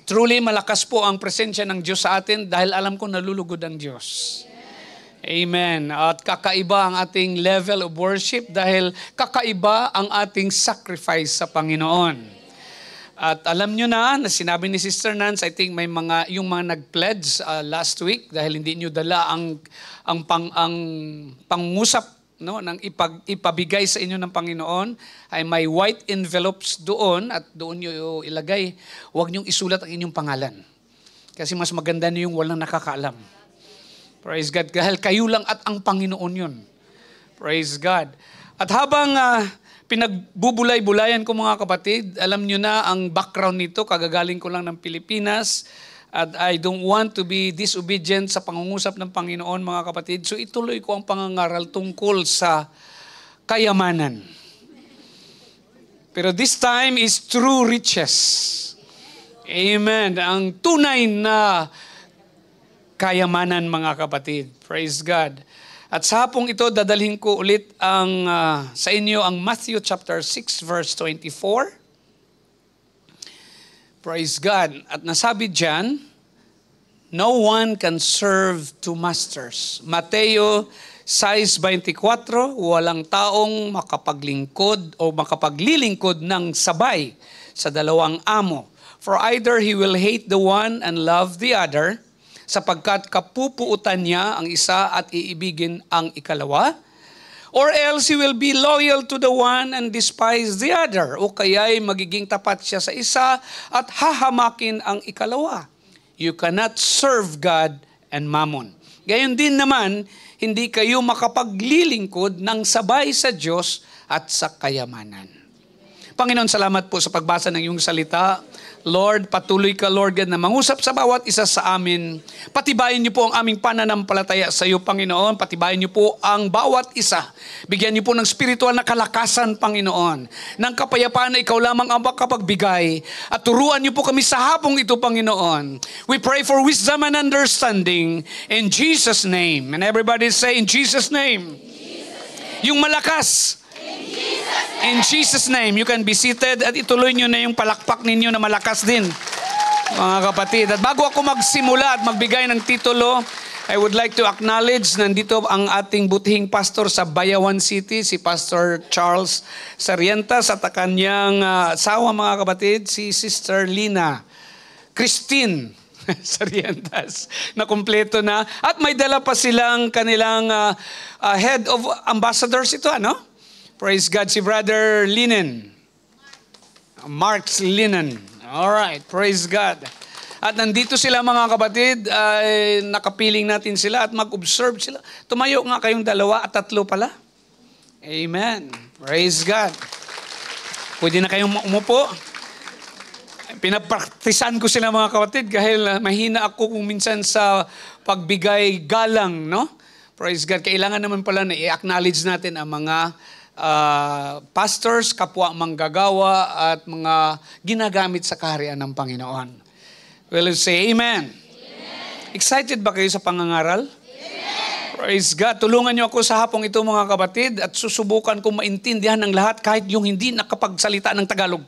Truly, malakas po ang presensya ng Diyos sa atin dahil alam ko nalulugod ang Diyos. Amen. At kakaiba ang ating level of worship dahil kakaiba ang ating sacrifice sa Panginoon. At alam nyo na sinabi ni Sister Nance, I think may yung mga nag-pledge last week dahil hindi nyo dala ang pangusap, no, ng ipabigay sa inyo ng Panginoon, ay may white envelopes doon at doon nyo ilagay. Huwag nyo isulat ang inyong pangalan. Kasi mas maganda na yung walang nakakaalam. Praise God. Dahil kayo lang at ang Panginoon yun. Praise God. At habang pinagbubulay-bulayan ko mga kapatid, alam nyo na ang background nito, kagagaling ko lang ng Pilipinas, at I don't want to be disobedient sa pangungusap ng Panginoon mga kapatid. So ituloy ko ang pangangaral tungkol sa kayamanan. Pero this time is true riches. Amen. Ang tunay na kayamanan mga kapatid. Praise God. At sa hapong ito, dadalhin ko ulit sa inyo ang Matthew chapter 6 verse 24. Praise God. At nasabi dyan, no one can serve two masters. Mateo 6:24, walang taong makapaglingkod o makapaglilingkod ng sabay sa dalawang amo. For either he will hate the one and love the other, sapagkat kapupuutan niya ang isa at iibigin ang ikalawa, or else he will be loyal to the one and despise the other, o kaya'y magiging tapat siya sa isa at hahamakin ang ikalawa. You cannot serve God and mammon. Gayon din naman, hindi kayo makapaglilingkod ng sabay sa Diyos at sa kayamanan. Panginoon, salamat po sa pagbasa ng iyong salita. Lord, patuloy ka, Lord God, na mangusap sa bawat isa sa amin. Patibayin niyo po ang aming pananampalataya sa iyo, Panginoon. Patibayin niyo po ang bawat isa. Bigyan niyo po ng spiritual na kalakasan, Panginoon. Ng kapayapaan na ikaw lamang ang makapagbigay. At turuan niyo po kami sa hapong ito, Panginoon. We pray for wisdom and understanding in Jesus' name. And everybody say, in Jesus' name. Yung malakas. In Jesus' name, you can be seated at ituloy nyo na yung palakpak ninyo na malakas din, mga kapatid. At bago ako magsimula at magbigay ng titulo, I would like to acknowledge nandito ang ating butihing pastor sa Bayawan City, si Pastor Charles Sarientas, at kanyang asawa, mga kapatid, si Sister Lina Christine Sarientas, na kumpleto na. At may dala pa silang kanilang head of ambassadors ito, ano? Praise God, si Brother Linen. Mark's Linen. Alright, praise God. At nandito sila mga kapatid, nakapiling natin sila at mag-observe sila. Tumayo nga kayong 2 at 3 pala. Amen. Praise God. Pwede na kayong umupo. Pinapraktisan ko sila mga kapatid dahil mahina ako kung minsan sa pagbigay galang, no? Praise God. Kailangan naman pala na i-acknowledge natin ang mga pastors, kapwa manggagawa at mga ginagamit sa kaharian ng Panginoon. Will you say amen? Amen. Excited ba kayo sa pangangaral? Amen. Praise God. Tulungan niyo ako sa hapong ito mga kapatid at susubukan kong maintindihan ng lahat kahit yung hindi nakapagsalita ng Tagalog.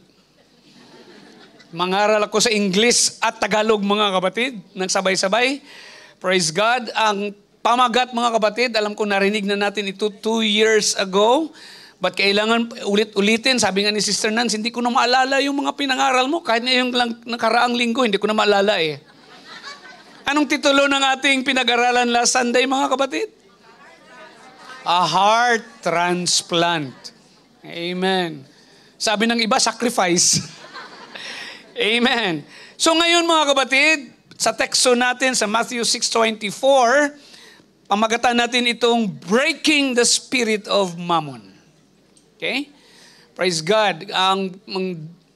Mangaral ako sa English at Tagalog mga kapatid, nang sabay-sabay. Praise God. Ang pamagat mga kapatid, alam ko narinig na natin ito 2 years ago. But kailangan ulit-ulitin. Sabi nga ni Sister Nance, hindi ko na maalala yung mga pinangaral mo. Kahit na yung nakaraang linggo, hindi ko na maalala eh. Anong titulo ng ating pinag-aralan last Sunday mga kapatid? A heart transplant. Amen. Sabi ng iba, sacrifice. Amen. So ngayon mga kapatid, sa teksto natin sa Matthew 6:24, pamagatan natin itong breaking the spirit of mammon. Okay? Praise God. Ang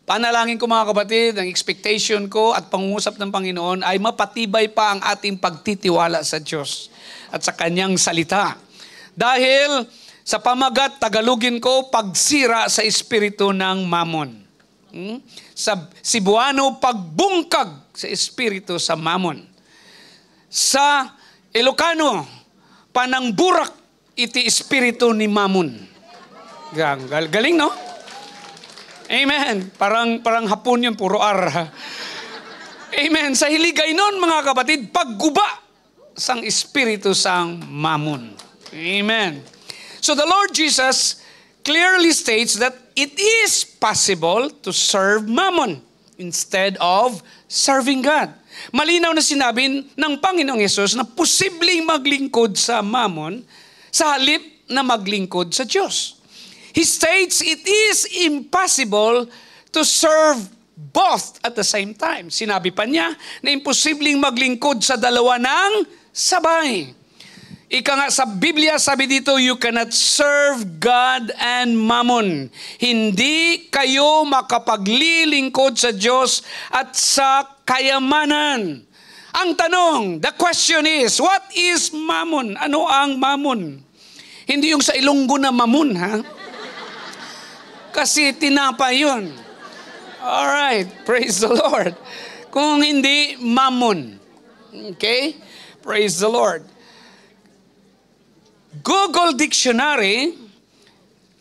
panalangin ko mga kapatid, ang expectation ko at pangungusap ng Panginoon ay mapatibay pa ang ating pagtitiwala sa Diyos at sa Kanyang salita. Dahil sa pamagat, Tagalogin ko, pagsira sa espiritu ng mammon. Sa Cebuano, pagbungkag sa espiritu sa mammon. Sa Ilocano, panangburak iti espiritu ni mammon. Galing, no? Amen. Parang hapon yun, puro ar. Amen. Sa hiligay nun, mga kapatid, pagguba sang espiritu sang mamon. Amen. So the Lord Jesus clearly states that it is possible to serve mammon instead of serving God. Malinaw na sinabi ng Panginoong Hesus na posibleng maglingkod sa mammon sa halip na maglingkod sa Diyos. He states it is impossible to serve both at the same time. Sinabi pa niya na imposibleng maglingkod sa dalawa ng sabay. Ika nga sa Biblia, sabi dito, you cannot serve God and mammon. Hindi kayo makapaglilingkod sa Diyos at sa kayamanan. Ang tanong, the question is, what is mammon? Ano ang mammon? Hindi yung sa Ilonggo na mamon, ha? Kasi tinapa yun. Alright, praise the Lord. Kung hindi, mammon. Okay? Praise the Lord. Google Dictionary,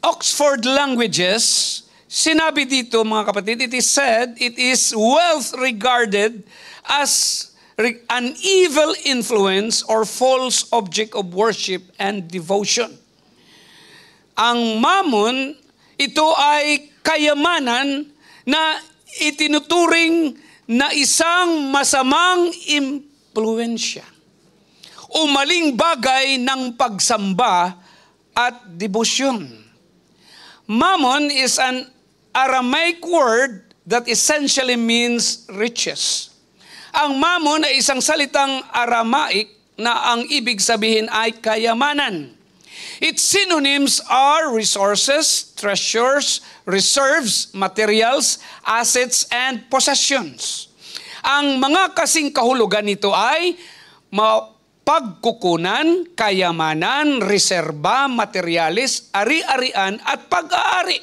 Oxford Languages, sinabi dito mga kapatid, it is said, it is wealth regarded as an evil influence or false object of worship and devotion. Ang mammon, ito ay kayamanan na itinuturing na isang masamang impluensya o maling bagay ng pagsamba at debosyon. Mammon is an Aramaic word that essentially means riches. Ang mammon ay isang salitang Aramaic na ang ibig sabihin ay kayamanan. Its synonyms are resources, treasures, reserves, materials, assets, and possessions. Ang mga kasing kahulugan nito ay pagkukunan, kayamanan, reserba, materialis, ari-arian, at pag-aari.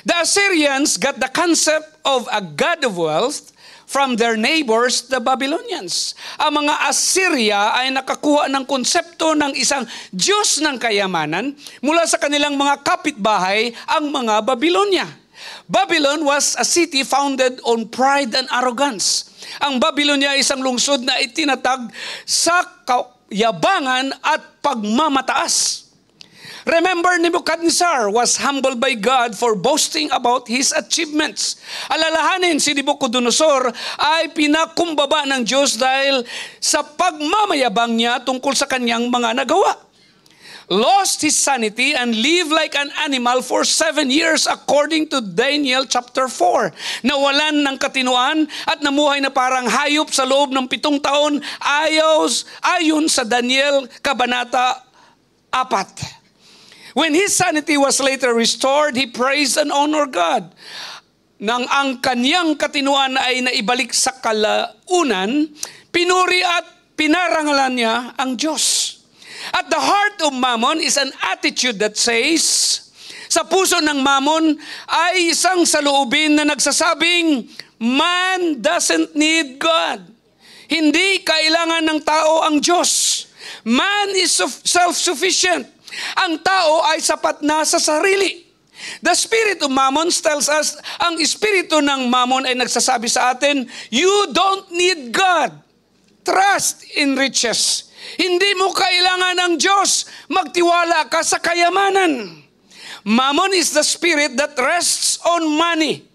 The Assyrians got the concept of a god of wealth from their neighbors, the Babylonians. Ang mga Assyria ay nakakuha ng konsepto ng isang Diyos ng kayamanan mula sa kanilang mga kapitbahay, ang mga Babylonia. Babylon was a city founded on pride and arrogance. Ang Babylonia ay isang lungsod na itinatag sa kayabangan at pagmamataas. Remember, Nebuchadnezzar was humbled by God for boasting about his achievements. Alalahanin, si Nebuchadnezzar ay pinakumbaba ng Diyos dahil sa pagmamayabang niya tungkol sa kanyang mga nagawa. Lost his sanity and lived like an animal for 7 years according to Daniel chapter 4. Nawalan ng katinuan at namuhay na parang hayop sa loob ng 7 taon ayon sa Daniel Kabanata 4. When his sanity was later restored, he praised and honored God. Nang ang kanyang katinuan ay naibalik sa kalaunan, pinuri at pinarangalan niya ang Diyos. At the heart of mammon is an attitude that says, sa puso ng mammon ay isang saloobin na nagsasabing, man doesn't need God. Hindi kailangan ng tao ang Diyos. Man is self-sufficient. Ang tao ay sapat na sa sarili. The spirit of mammon tells us, ang espiritu ng mammon ay nagsasabi sa atin, you don't need God. Trust in riches. Hindi mo kailangan ng Diyos. Magtiwala ka sa kayamanan. Mammon is the spirit that rests on money.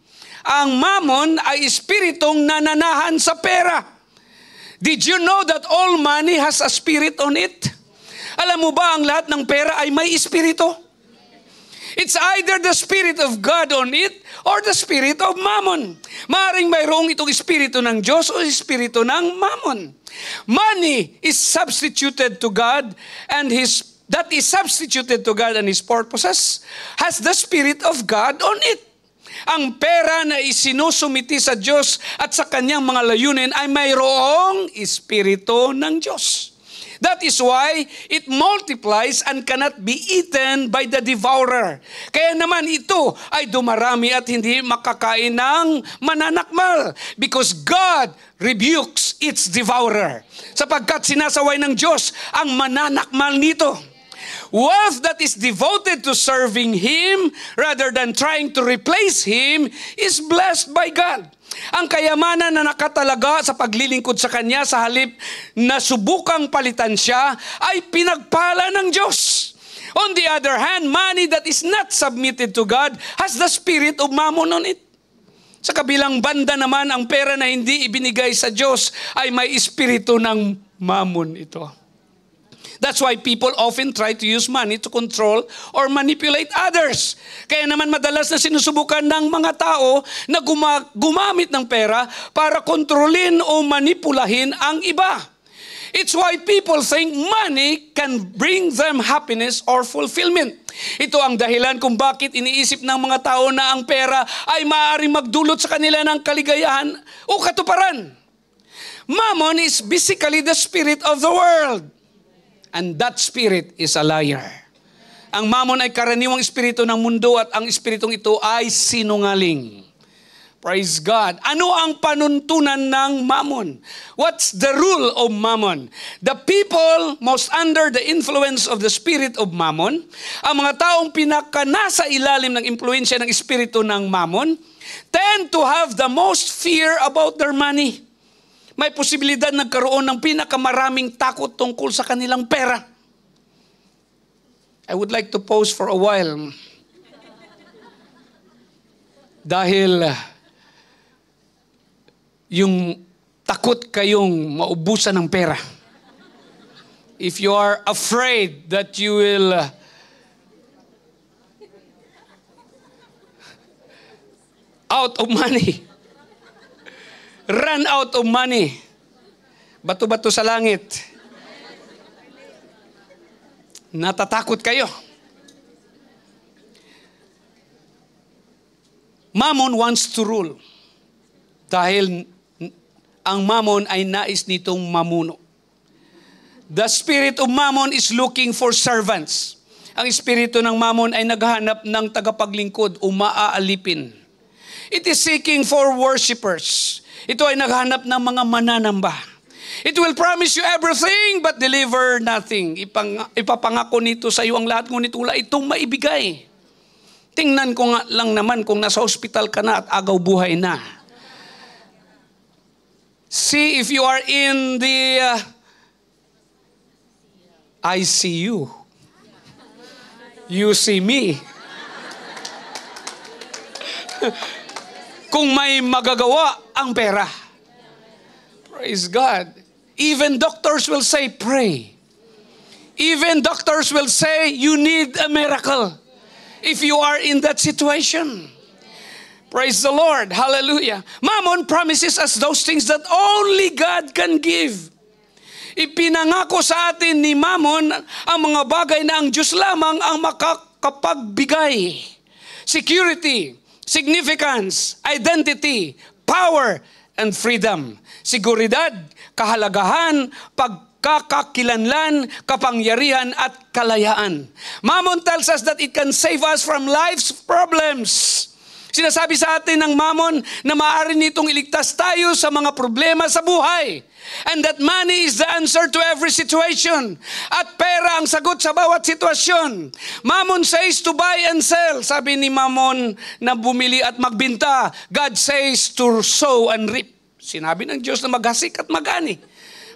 Ang mammon ay espiritong nananahan sa pera. Did you know that all money has a spirit on it? Alam mo ba ang lahat ng pera ay may espiritu? It's either the spirit of God on it or the spirit of mammon. Maaring mayroong itong espiritu ng Diyos o espiritu ng mammon. Money is substituted to God and that is substituted to God and His purposes has the Spirit of God on it. Ang pera na isinusumiti sa Diyos at sa kanyang mga layunin ay mayroong espiritu ng Diyos. That is why it multiplies and cannot be eaten by the devourer. Kaya naman ito ay dumarami at hindi makakain ng mananakmal because God rebukes its devourer. Sapagkat sinasaway ng Diyos ang mananakmal nito. Wealth that is devoted to serving Him rather than trying to replace Him is blessed by God. Ang kayamanan na nakatalaga sa paglilingkod sa Kanya sa halip na subukang palitan siya ay pinagpala ng Diyos. On the other hand, money that is not submitted to God has the spirit of mammon on it. Sa kabilang banda naman, ang pera na hindi ibinigay sa Diyos ay may espiritu ng mammon ito. That's why people often try to use money to control or manipulate others. Kaya naman madalas na sinusubukan ng mga tao na gumamit ng pera para kontrolin o manipulahin ang iba. It's why people think money can bring them happiness or fulfillment. Ito ang dahilan kung bakit iniisip ng mga tao na ang pera ay maaaring magdulot sa kanila ng kaligayahan o katuparan. Mammon is basically the spirit of the world. And that spirit is a liar. Ang mammon ay karaniwang espiritu ng mundo at ang espiritong ito ay sinungaling. Praise God. Ano ang panuntunan ng mammon? What's the rule of mammon? The people most under the influence of the spirit of mammon, ang mga taong nasa ilalim ng impluensya ng espiritu ng mammon, tend to have the most fear about their money. May posibilidad nagkaroon ng pinakamaraming takot tungkol sa kanilang pera. I would like to pause for a while. Dahil yung takot kayong maubusan ng pera. If you are afraid that you will out of money, run out of money. Bato-bato sa langit. Natatakot kayo. Mammon wants to rule. Dahil ang mammon ay nais nitong mamuno. The spirit of mammon is looking for servants. Ang espiritu ng mammon ay naghahanap ng tagapaglingkod o maaalipin. It is seeking for worshipers. Ito ay naghanap ng mga mananamba. It will promise you everything but deliver nothing. Ipapangako nito sa iyo ang lahat, ngunit wala itong maibigay. Tingnan ko nga lang naman kung nasa hospital ka na at agaw buhay na. See if you are in the ICU. You see me. Kung may magagawa ang pera. Praise God. Even doctors will say, pray. Even doctors will say, you need a miracle. If you are in that situation. Praise the Lord. Hallelujah. Mammon promises us those things that only God can give. Ipinangako sa atin ni Mammon ang mga bagay na ang Diyos lamang ang makakapagbigay. Security, significance, identity, power, and freedom. Seguridad, kahalagahan, pagkakakilanlan, kapangyarihan, at kalayaan. Mammon tells us that it can save us from life's problems. Sinasabi sa atin ng Mammon na maaari nitong iligtas tayo sa mga problema sa buhay. And that money is the answer to every situation. At pera ang sagot sa bawat sitwasyon. Mammon says to buy and sell. Sabi ni Mammon na bumili at magbinta. God says to sow and reap. Sinabi ng Diyos na maghasik at magani.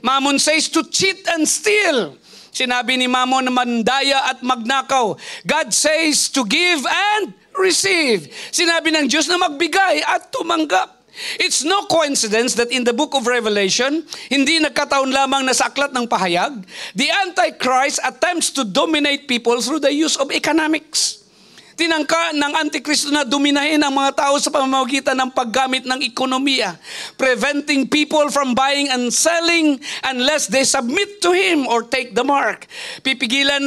Mammon says to cheat and steal. Sinabi ni Mammon na mandaya at magnakaw. God says to give and receive. Sinabi ng Diyos na magbigay at tumanggap. It's no coincidence that in the book of Revelation, hindi nagkataon lamang na sa aklat ng pahayag, the Antichrist attempts to dominate people through the use of economics. Tinangka ng Antikristo na dominahin ang mga tao sa pamamagitan ng paggamit ng ekonomiya, preventing people from buying and selling unless they submit to him or take the mark. Pipigilan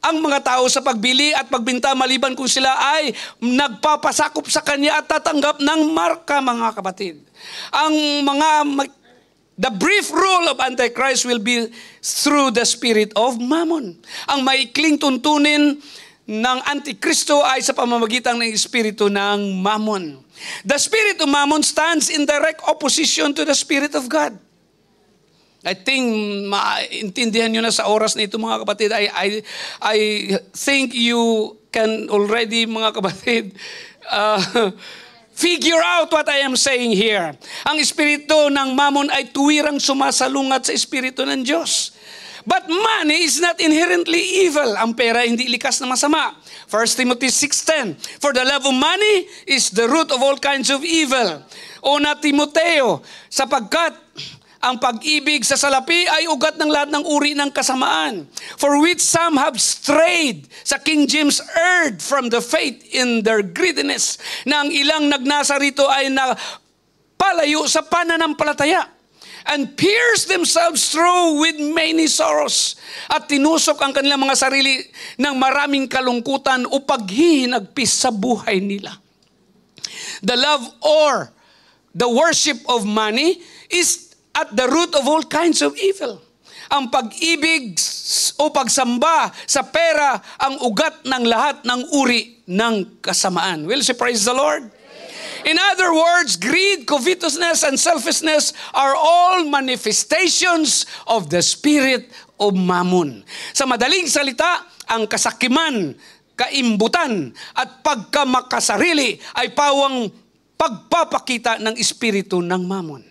ang mga tao sa pagbili at pagbinta maliban kung sila ay nagpapasakop sa kanya at tatanggap ng marka, mga kapatid. The brief rule of Antichrist will be through the spirit of Mammon. Ang maikling tuntunin ng Antikristo ay sa pamamagitan ng espiritu ng Mammon. The spirit of Mammon stands in direct opposition to the Spirit of God. I think maintindihan nyo na sa oras na ito, mga kapatid. I think you can already, mga kapatid, Figure out what I am saying here. Ang espiritu ng mammon ay tuwirang sumasalungat sa espiritu ng Diyos. But money is not inherently evil. Ang pera hindi likas na masama. 1 Timothy 6:10, for the love of money is the root of all kinds of evil. Una Timoteo, sapagkat ang pag-ibig sa salapi ay ugat ng lahat ng uri ng kasamaan. For which some have strayed, sa King James, erred from the faith in their greediness. Na ang ilang nagnasa rito ay napalayo sa pananampalataya. And pierced themselves through with many sorrows. At tinusok ang kanilang mga sarili ng maraming kalungkutan o paghihinagpis sa buhay nila. The love or the worship of money is at the root of all kinds of evil. Ang pag-ibig o pagsamba sa pera ang ugat ng lahat ng uri ng kasamaan. Will you say praise the Lord? In other words, greed, covetousness, and selfishness are all manifestations of the spirit of mammon. Sa madaling salita, ang kasakiman, kaimbutan, at pagkamakasarili ay pawang pagpapakita ng espiritu ng mammon.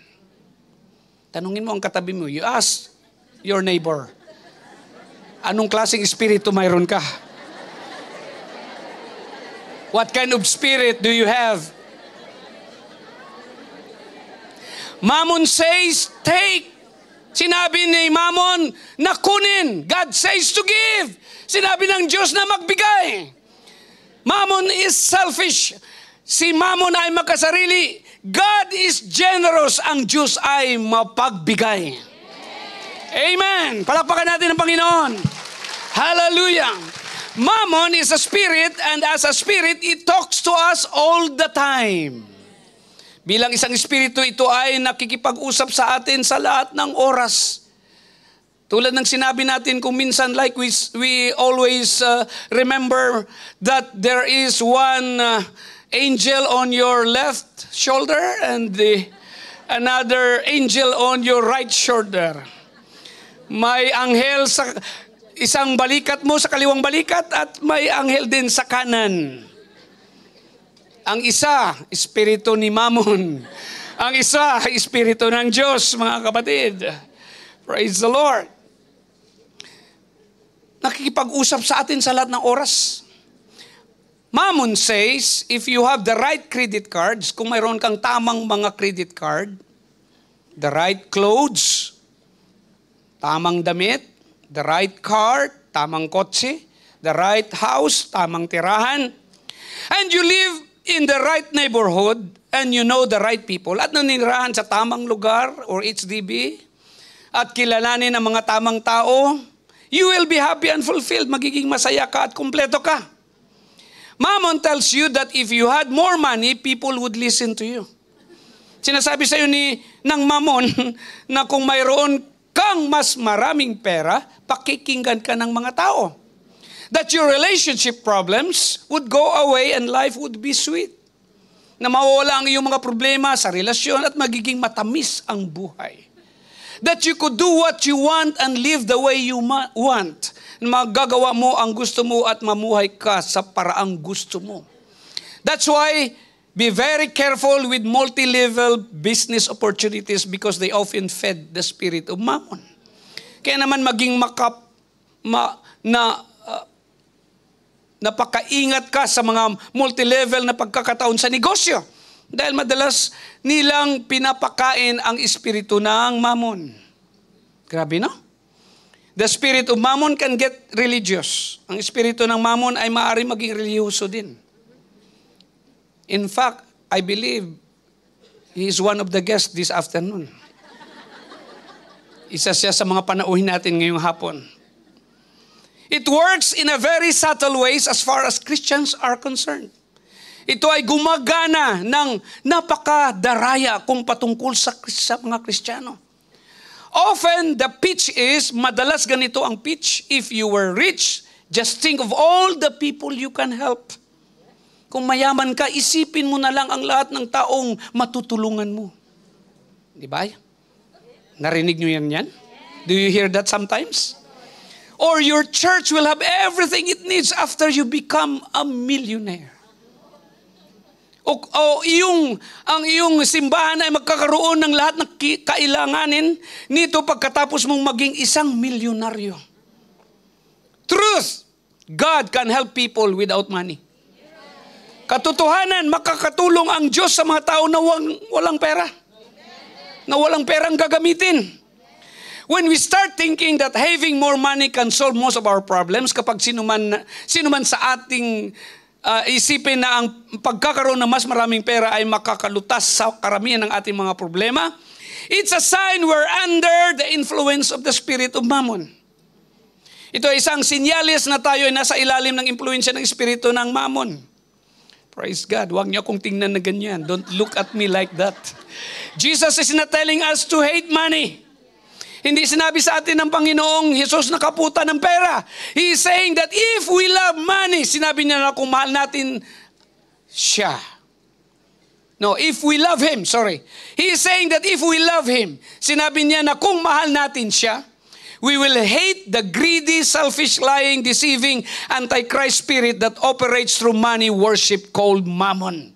Tanungin mo ang katabi mo, you ask your neighbor, anong klaseng espiritu mayroon ka? What kind of spirit do you have? Mammon says, take. Sinabi ni Mammon na kunin. God says to give. Sinabi ng Diyos na magbigay. Mammon is selfish. Si Mammon ay makasarili. God is generous. Ang Diyos ay mapagbigay. Amen. Palakpakan natin ang Panginoon. Hallelujah. Mammon is a spirit, and as a spirit, it talks to us all the time. Bilang isang espiritu, ito ay nakikipag-usap sa atin sa lahat ng oras. Tulad ng sinabi natin kung minsan, like we always remember that there is one angel on your left shoulder and another angel on your right shoulder. May anghel sa isang balikat mo, sa kaliwang balikat, at may anghel din sa kanan. Ang isa, espiritu ni Mammon. Ang isa, espiritu ng Diyos, mga kapatid. Praise the Lord. Nakikipag-usap sa atin sa lahat ng oras. Mammon says, if you have the right credit cards, kung mayroon kang tamang mga credit card, the right clothes, tamang damit, the right car, tamang kotse, the right house, tamang tirahan, and you live in the right neighborhood, and you know the right people, at nanirahan sa tamang lugar or HDB, at kilalanin ang mga tamang tao, you will be happy and fulfilled. Magiging masaya ka at kumpleto ka. Mammon tells you that if you had more money, people would listen to you. Sinasabi sa iyo ng Mammon na kung mayroon kang mas maraming pera, pakikinggan ka ng mga tao. That your relationship problems would go away and life would be sweet. Na mawawala ang iyong mga problema sa relasyon at magiging matamis ang buhay. That you could do what you want and live the way you want. Magagawa mo ang gusto mo at mamuhay ka sa paraang gusto mo. That's why be very careful with multi-level business opportunities because they often fed the spirit of Mammon. Kaya naman maging napakaingat ka sa mga multi-level na pagkakataon sa negosyo. Dahil madalas nilang pinapakain ang espiritu ng Mammon. Grabe, no? The spirit of Mammon can get religious. Ang espiritu ng Mammon ay maaari maging reliyoso din. In fact, I believe he is one of the guests this afternoon. Isa siya sa mga panauhin natin ngayong hapon. It works in a very subtle ways as far as Christians are concerned. Ito ay gumagana ng napakadaraya kung patungkol sa mga Kristiyano. Often, the pitch is, madalas ganito ang pitch, if you were rich, just think of all the people you can help. Kung mayaman ka, isipin mo na lang ang lahat ng taong matutulungan mo. Di ba? Narinig nyo yan? Do you hear that sometimes? Or your church will have everything it needs after you become a millionaire. ang iyong simbahan ay magkakaroon ng lahat ng kailanganin nito pagkatapos mong maging isang milyonaryo. Truth, God can help people without money. Katotohanan, makakatulong ang Diyos sa mga tao na walang pera. Na walang perang gagamitin. When we start thinking that having more money can solve most of our problems, kapag sino man sa ating isipin na ang pagkakaroon ng mas maraming pera ay makakalutas sa karamihan ng ating mga problema, it's a sign we're under the influence of the spirit of mammon. Ito ay isang sinyalis na tayo ay nasa ilalim ng impluensya ng espiritu ng mammon. Praise God. Huwag niyo akong tingnan na ganyan. Don't look at me like that. Jesus is not telling us to hate money. Hindi sinabi sa atin ng Panginoong Jesus na kaputan ng pera. He is saying that if we love money, sinabi niya na kung mahal natin siya. No, if we love Him, sorry. He is saying that if we love Him, sinabi niya na kung mahal natin siya, we will hate the greedy, selfish, lying, deceiving, antichrist spirit that operates through money worship called mammon.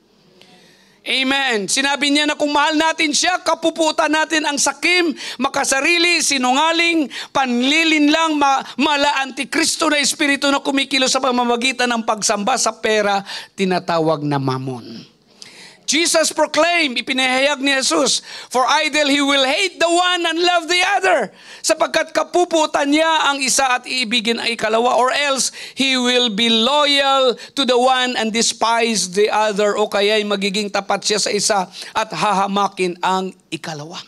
Amen. Sinabi niya na kung mahal natin siya, kapuputan natin ang sakim, makasarili, sinungaling, panlilinlang, mala antikristo na espiritu na kumikilos sa pamamagitan ng pagsamba sa pera, tinatawag na mammon. Jesus proclaimed, ipinahayag ni Jesus, for either He will hate the one and love the other, sapagkat kapuputan niya ang isa at iibigin ang ikalawa, or else He will be loyal to the one and despise the other, o kaya'y magiging tapat siya sa isa at hahamakin ang ikalawa.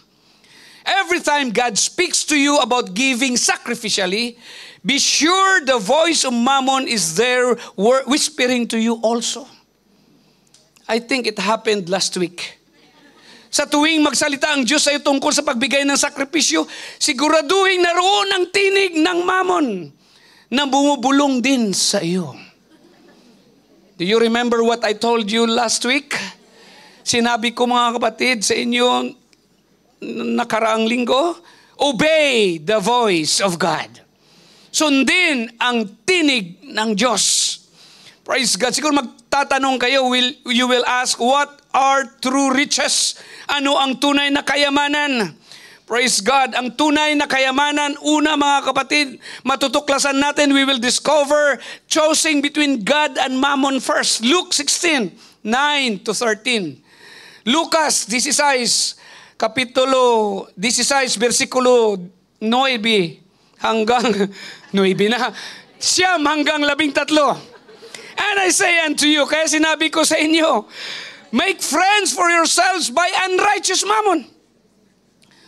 Every time God speaks to you about giving sacrificially, be sure the voice of mammon is there whispering to you also. I think it happened last week. Sa tuwing magsalita ang Diyos sa iyo tungkol sa pagbigay ng sakripisyo, siguraduhin naroon ang tinig ng mammon na bumubulong din sa iyo. Do you remember what I told you last week? Sinabi ko mga kapatid sa inyo nakaraang linggo, obey the voice of God. Sundin ang tinig ng Diyos. Praise God. Siguro magtatanong kayo, you will ask, what are true riches? Ano ang tunay na kayamanan? Praise God. Ang tunay na kayamanan, una mga kapatid, matutuklasan natin, we will discover choosing between God and mammon first. Luke 16, 9 to 13. Lucas 16, kapitulo 16, versikulo 9 hanggang 9 na. Siyam hanggang 13. And I say unto you, kaya sinabi ko sa inyo, make friends for yourselves by unrighteous mammon.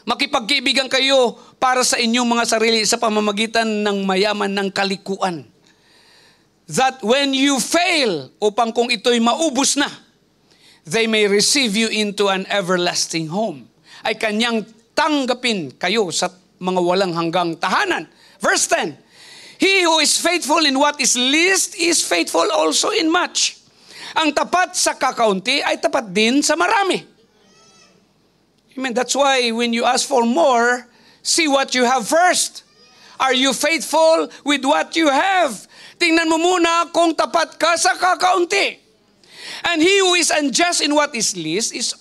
Makipagkaibigan kayo para sa inyong mga sarili sa pamamagitan ng mayaman ng kalikuan. That when you fail, upang kung ito'y maubos na, they may receive you into an everlasting home. Ay kanyang tanggapin kayo sa mga walang hanggang tahanan. Verse 10, He who is faithful in what is least is faithful also in much. Ang tapat sa kakaunti ay tapat din sa marami. Amen. That's why when you ask for more, see what you have first. Are you faithful with what you have? Tingnan mo muna kung tapat ka sa kakaunti. And he who is unjust in what is least is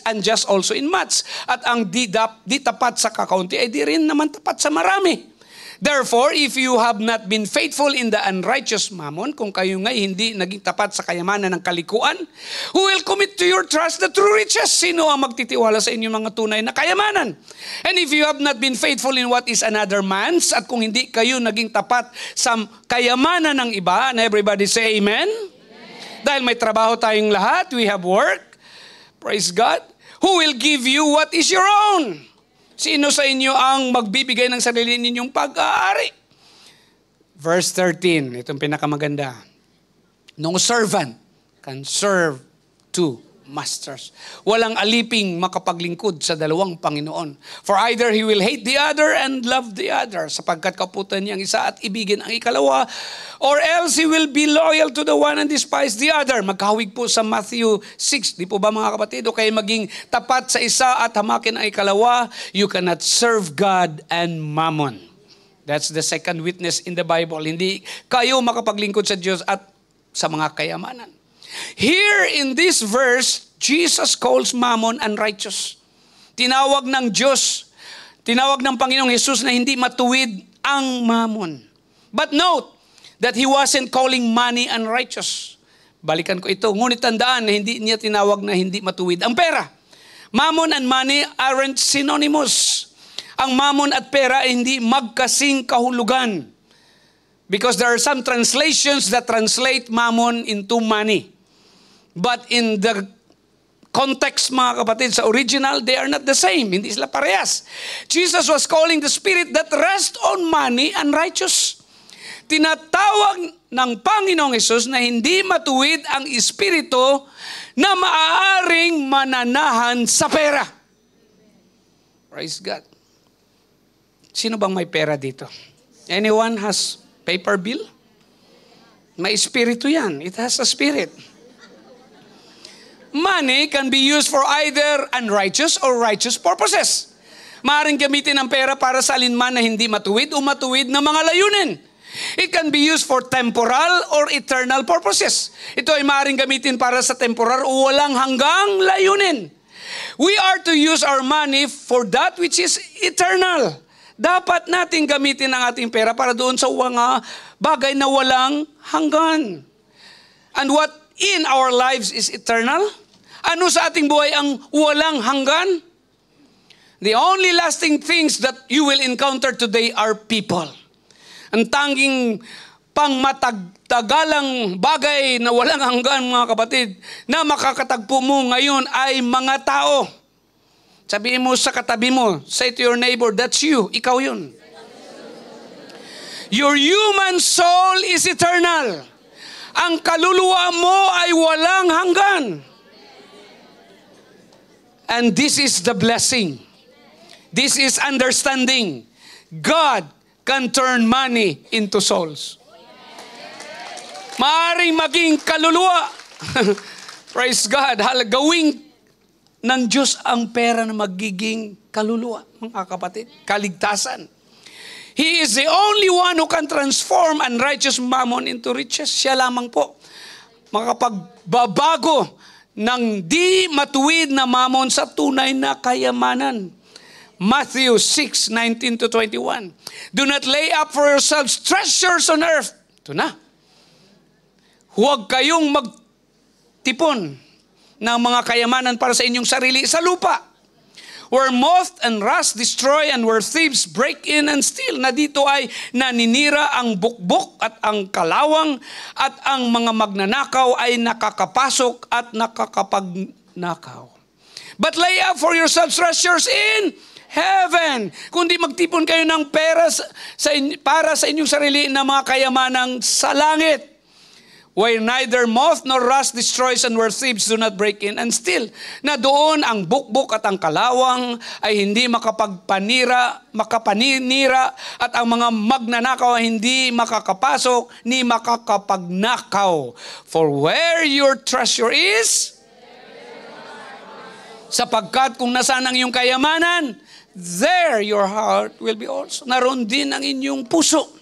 unjust also in much. At ang di tapat sa kakaunti ay di rin naman tapat sa marami. Therefore, if you have not been faithful in the unrighteous mammon, kung kayo nga'y hindi naging tapat sa kayamanan ng kalikuan, who will commit to your trust the true riches? Sino ang magtitiwala sa inyong mga tunay na kayamanan? And if you have not been faithful in what is another man's, at kung hindi kayo naging tapat sa kayamanan ng iba, and everybody say amen? Dahil may trabaho tayong lahat, we have work, praise God, who will give you what is your own? Sino sa inyo ang magbibigay ng sarili ninyong pag-aari? Verse 13, itong pinakamaganda. No servant can serve two masters. Walang aliping makapaglingkod sa dalawang Panginoon. For either he will hate the other and love the other, sapagkat kaputan niya ang isa at ibigin ang ikalawa, or else he will be loyal to the one and despise the other. Magkahawig po sa Matthew 6, di po ba mga kapatid? O kaya maging tapat sa isa at hamakin ang ikalawa, you cannot serve God and mammon. That's the second witness in the Bible. Hindi kayo makapaglingkod sa Diyos at sa mga kayamanan. Here in this verse, Jesus calls mammon unrighteous. Tinawag ng Diyos, tinawag ng Panginoong Jesus na hindi matuwid ang mammon. But note that He wasn't calling money unrighteous. Balikan ko ito. Ngunit tandaan na hindi niya tinawag na hindi matuwid ang pera. Mammon and money aren't synonymous. Ang mammon at pera ay hindi magkasing kahulugan. Because there are some translations that translate mammon into money. But in the context, mga kapatid, sa original, they are not the same. Hindi sila parehas. Jesus was calling the spirit that rests on money and righteous. Tinatawag ng Panginoong Hesus na hindi matuwid ang espiritu na maaaring mananahan sa pera. Praise God. Sino bang may pera dito? Anyone has paper bill? May espiritu yan. It has a spirit. Money can be used for either unrighteous or righteous purposes. Maaaring gamitin ang pera para sa alinman na hindi matuwid o matuwid na mga layunin. It can be used for temporal or eternal purposes. Ito ay maaaring gamitin para sa temporal o walang hanggang layunin. We are to use our money for that which is eternal. Dapat nating gamitin ang ating pera para doon sa mga bagay na walang hanggan. And what in our lives is eternal? Ano sa ating buhay ang walang hanggan? The only lasting things that you will encounter today are people. Ang tanging pangmatagalang bagay na walang hanggan, mga kapatid, na makakatagpo mo ngayon ay mga tao. Sabihin mo sa katabi mo, say to your neighbor, that's you, ikaw yun. Your human soul is eternal. Ang kaluluwa mo ay walang hanggan. And this is the blessing. This is understanding. God can turn money into souls. Maaring maging kaluluwa. Praise God. Gawing ng Diyos ang pera na magiging kaluluwa, mga kapatid. Kaligtasan. He is the only one who can transform unrighteous mammon into riches. Siya lamang po makapagbabago ng di matuwid na mammon sa tunay na kayamanan. Matthew 6:19-21. Do not lay up for yourselves treasures on earth. Ito na. Huwag kayong magtipon ng mga kayamanan para sa inyong sarili sa lupa, where moth and rust destroy and where thieves break in and steal. Na dito ay naninira ang bukbok at ang kalawang at ang mga magnanakaw ay nakakapasok at nakakapagnakaw. But lay up for yourselves treasures in heaven. Kundi magtipon kayo ng pera para sa inyong sarili na mga kayamanang sa langit, where neither moth nor rust destroys and where thieves do not break in and steal. Na doon ang bukbok at ang kalawang ay hindi makapaninira at ang mga magnanakaw ay hindi makakapasok ni makakapagnakaw. For where your treasure is, sapagkat kung nasaan ang iyong kayamanan, there your heart will be also. Naroon din ang inyong puso.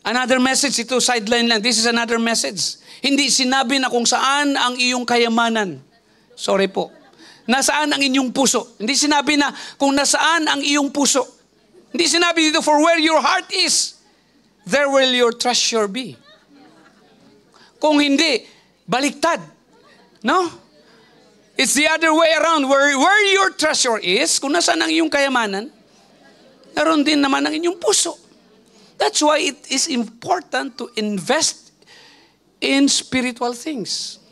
Another message ito, sideline lang. This is another message. Hindi sinabi na kung saan ang iyong kayamanan. Sorry po. Nasaan ang inyong puso. Hindi sinabi na kung nasaan ang iyong puso. Hindi sinabi dito, for where your heart is, there will your treasure be. Kung hindi, baliktad. No? It's the other way around. Where your treasure is, kung nasaan ang iyong kayamanan, naroon din naman ang inyong puso. That's why it is important to invest in spiritual things.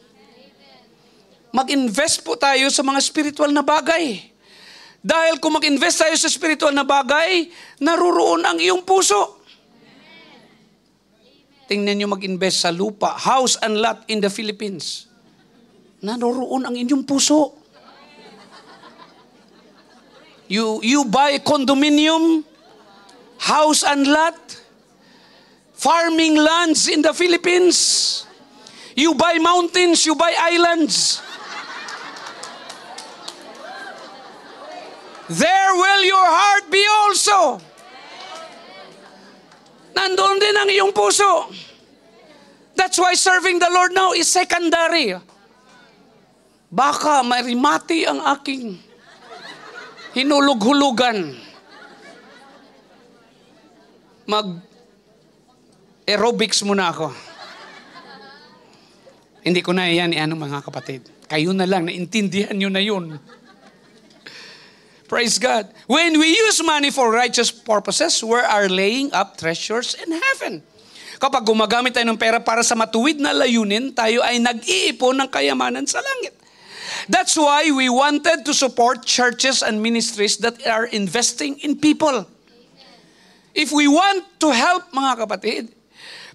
Mag-invest po tayo sa mga spiritual na bagay. Dahil kung mag-invest tayo sa spiritual na bagay, naruroon ang iyong puso. Tingnan nyo mag-invest sa lupa, house and lot in the Philippines. Naruroon ang inyong puso. You buy condominium, house and lot, farming lands in the Philippines. You buy mountains, you buy islands. There will your heart be also. Nandoon din ang iyong puso. That's why serving the Lord now is secondary. Baka marimati ang aking hinulog-hulugan. Mag-aerobics muna ako. Hindi ko na yan mga kapatid. Kayo na lang, naintindihan nyo na yun. Praise God. When we use money for righteous purposes, we are laying up treasures in heaven. Kapag gumagamit tayo ng pera para sa matuwid na layunin, tayo ay nag-iipon ng kayamanan sa langit. That's why we wanted to support churches and ministries that are investing in people. If we want to help, mga kapatid,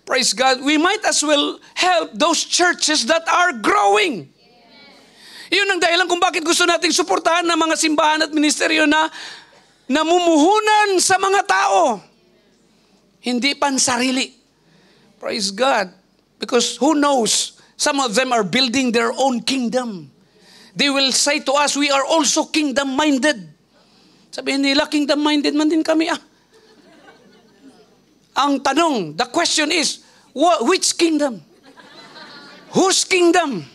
praise God, we might as well help those churches that are growing. Yun ang dahilan kung bakit gusto nating suportahan ng mga simbahan at ministeryo na namumuhunan sa mga tao. Hindi pansarili. Praise God. Because who knows, some of them are building their own kingdom. They will say to us, we are also kingdom-minded. Sabihin nila, kingdom-minded man din kami. Ang tanong, the question is, which kingdom? Whose kingdom?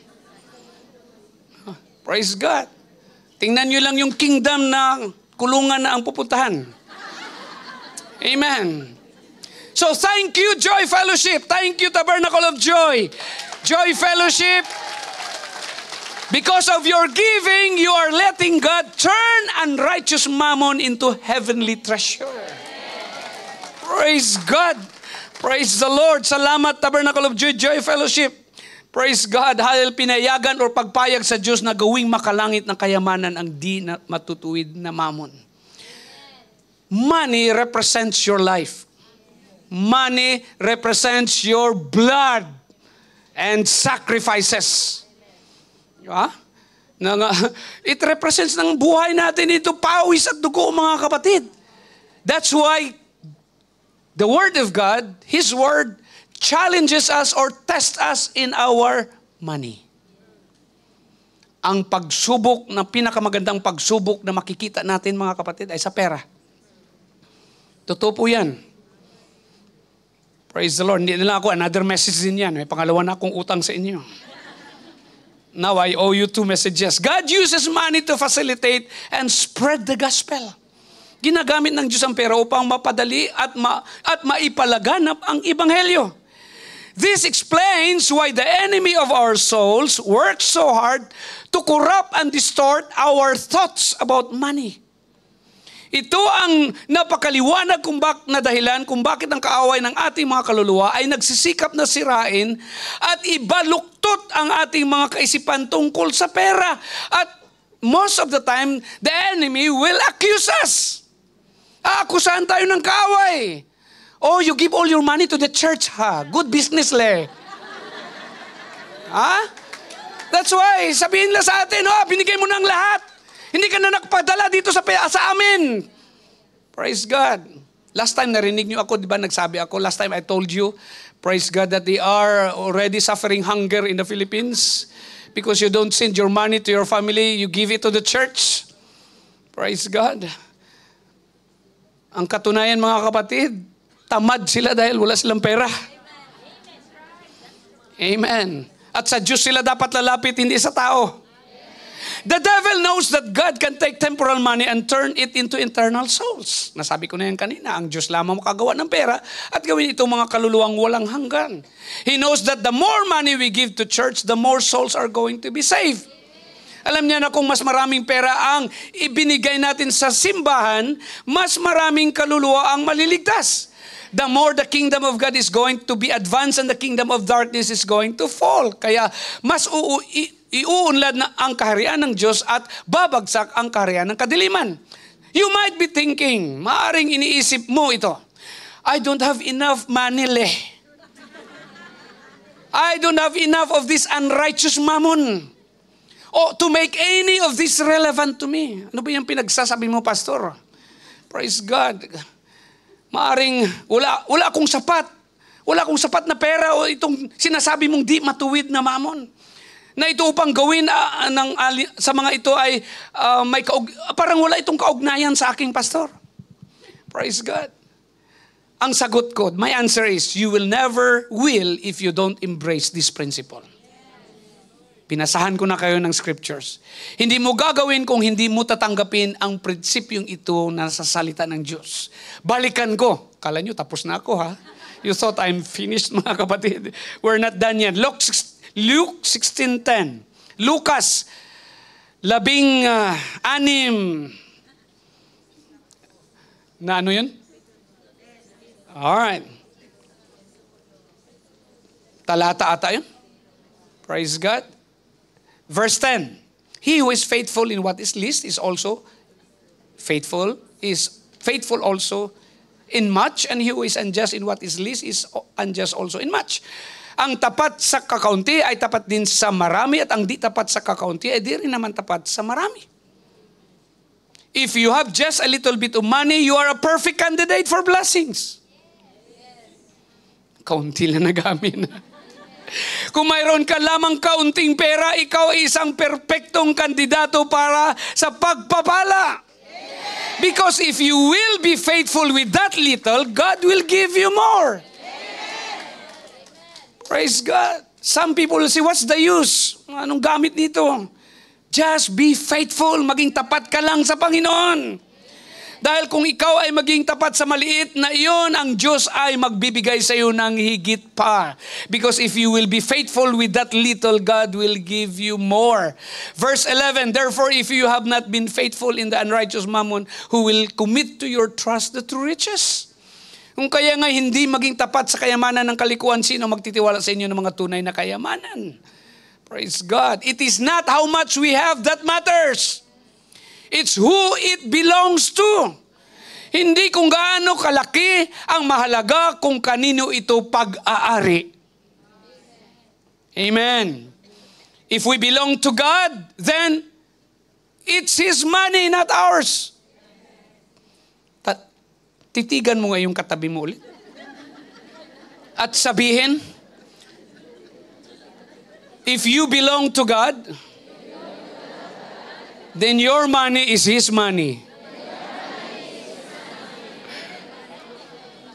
Praise God. Tingnan nyo lang yung kingdom na kulungan na ang pupuntahan. Amen. So thank you, Joy Fellowship. Thank you, Tabernacle of Joy. Joy Fellowship. Because of your giving, you are letting God turn unrighteous mammon into heavenly treasure. Praise God. Praise the Lord. Salamat, Tabernacle of Joy, Joy Fellowship. Praise God. Dahil pinayagan o pagpayag sa Diyos na gawing makalangit ng kayamanan ang di na matutuwid na mammon. Money represents your life. Money represents your blood and sacrifices. Diba? It represents ng buhay natin ito, pawis at dugo, mga kapatid. That's why the Word of God, His Word, challenges us or tests us in our money. Ang pagsubok, na pinakamagandang pagsubok na makikita natin, mga kapatid, ay sa pera. Totoo po yan. Praise the Lord. Hindi nila ako, another message din yan. May pangalawa na akong utang sa inyo. Now I owe you 2 messages. God uses money to facilitate and spread the gospel. Ginagamit ng Diyos ang pera upang mapadali at maipalaganap ang ebanghelyo. This explains why the enemy of our souls works so hard to corrupt and distort our thoughts about money. Ito ang napakaliwanag na dahilan kung bakit ang kaaway ng ating mga kaluluwa ay nagsisikap na sirain at ibaluktot ang ating mga kaisipan tungkol sa pera. At most of the time, the enemy will accuse us. Aakusahan tayo ng kaaway. Oh, you give all your money to the church, ha? Good business, le. Ha? That's why, sabihin nila sa atin, oh, binigay mo ng lahat. Hindi ka na nagpadala dito sa amin. Praise God. Last time narinig niyo ako, di ba nagsabi ako, last time I told you, praise God, that they are already suffering hunger in the Philippines because you don't send your money to your family, you give it to the church. Praise God. Ang katunayan, mga kapatid, tamad sila dahil wala silang pera. Amen. At sa Diyos sila dapat lalapit, hindi sa tao. The devil knows that God can take temporal money and turn it into eternal souls. Nasabi ko na yan kanina, ang Diyos lamang makagawa ng pera at gawin itong mga kaluluwang walang hanggan. He knows that the more money we give to church, the more souls are going to be saved. Alam niya na kung mas maraming pera ang ibinigay natin sa simbahan, mas maraming kaluluwa ang maliligtas. The more the kingdom of God is going to be advanced and the kingdom of darkness is going to fall. Kaya mas iuunlad na ang kaharian ng Diyos at babagsak ang kaharian ng kadiliman. You might be thinking, maaring iniisip mo ito, I don't have enough money, le. I don't have enough of this unrighteous mammon. O to make any of this relevant to me. Ano ba yung pinagsasabi mo, Pastor? Praise God. Maaring wala akong sapat. Wala akong sapat na pera o itong sinasabi mong di matuwid na mammon. Na ito upang gawin sa mga ito ay parang wala itong kaugnayan sa aking pastor. Praise God. Ang sagot ko, my answer is, you will never will if you don't embrace this principle. Pinasahan ko na kayo ng scriptures. Hindi mo gagawin kung hindi mo tatanggapin ang prinsipyong ito na sa salita ng Diyos. Balikan ko. Kala nyo, tapos na ako ha. You thought I'm finished mga kapatid. We're not done yet. Luke 16:10. Lucas 16 na ano yun? Alright. Talata ata yun. Praise God. Verse 10. He who is faithful in what is least is also faithful also in much, and he who is unjust in what is least is unjust also in much. Ang tapat sa kakaunti ay tapat din sa marami, at ang di tapat sa kakaunti ay di rin naman tapat sa marami. If you have just a little bit of money, you are a perfect candidate for blessings. Kaunti lang nagamit na. Kung mayroon ka lamang kaunting pera, ikaw isang perpektong kandidato para sa pagpapala. Because if you will be faithful with that little, God will give you more. Praise God. Some people will say, what's the use? Anong gamit nito? Just be faithful. Maging tapat ka lang sa Panginoon. Dahil kung ikaw ay maging tapat sa maliit na iyon, ang Diyos ay magbibigay sa iyo ng higit pa. Because if you will be faithful with that little, God will give you more. Verse 11, therefore, if you have not been faithful in the unrighteous mammon, who will commit to your trust the true riches? Kung kaya nga hindi maging tapat sa kayamanan ng kalikuan, sino magtitiwala sa inyo ng mga tunay na kayamanan? Praise God. It is not how much we have that matters. It's who it belongs to. Hindi kung gaano kalaki ang mahalaga kung kanino ito pag-aari. Amen. If we belong to God, then it's His money, not ours. Titigan mo ngayong katabi mo ulit. At sabihin, if you belong to God, then your money is His money.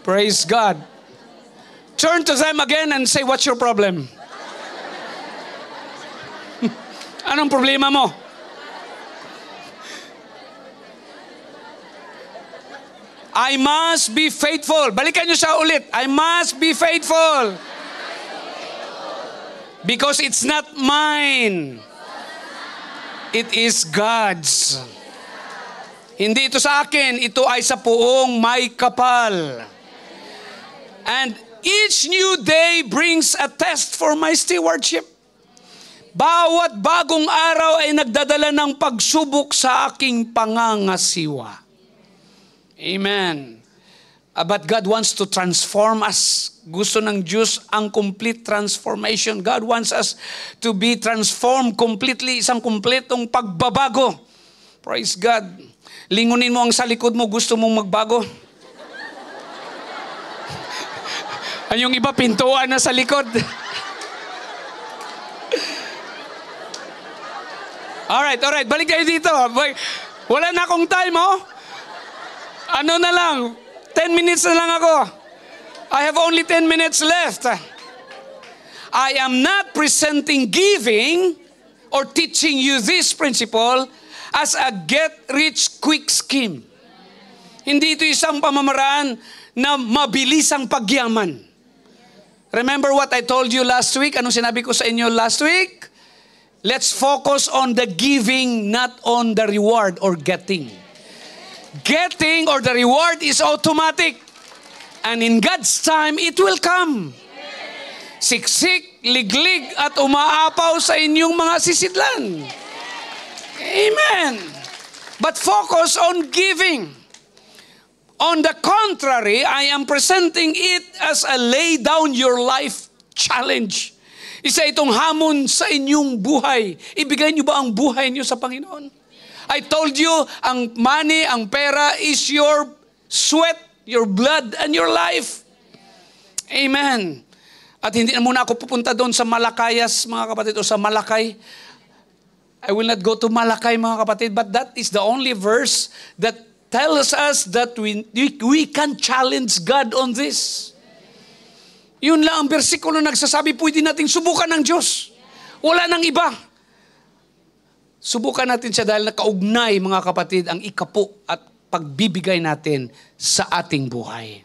Praise God. Turn to them again and say, what's your problem? Anong problema mo? I must be faithful. Balikan niyo siya ulit. I must be faithful. Because it's not mine. It is God's. Hindi ito sa akin, ito ay sa poong may kapal. And each new day brings a test for my stewardship. Bawat bagong araw ay nagdadala ng pagsubok sa aking pangangasiwa. Amen. But God wants to transform us. Gusto ng Diyos ang complete transformation. God wants us to be transformed completely, isang kompletong pagbabago. Praise God. Lingunin mo ang sa likod mo, gusto mong magbago. Yung iba pintuan na sa likod. Alright. Balik kayo dito. Wala na akong time, oh. Ano na lang, 10 minutes na lang ako. I have only 10 minutes left. I am not presenting giving or teaching you this principle as a get-rich-quick scheme. Hindi ito isang pamamaraan na mabilisang pagyaman. Remember what I told you last week? Anong sinabi ko sa inyo last week? Let's focus on the giving, not on the reward or getting. Getting or the reward is automatic. And in God's time, it will come. Siksik, liglig, at umaapaw sa inyong mga sisidlan. Amen. But focus on giving. On the contrary, I am presenting it as a lay down your life challenge. Isa itong hamon sa inyong buhay. Ibigay niyo ba ang buhay niyo sa Panginoon? I told you, ang money, ang pera is your sweat, your blood, and your life. Amen. At hindi na muna ako pupunta doon sa Malakayas, mga kapatid, o sa Malakay. I will not go to Malakay, mga kapatid, but that is the only verse that tells us that we can challenge God on this. Yun lang ang bersikulo nagsasabi, pwede nating subukan ng Diyos. Wala nang iba. Subukan natin siya dahil nakaugnay, mga kapatid, ang ikapo at pagbibigay natin sa ating buhay.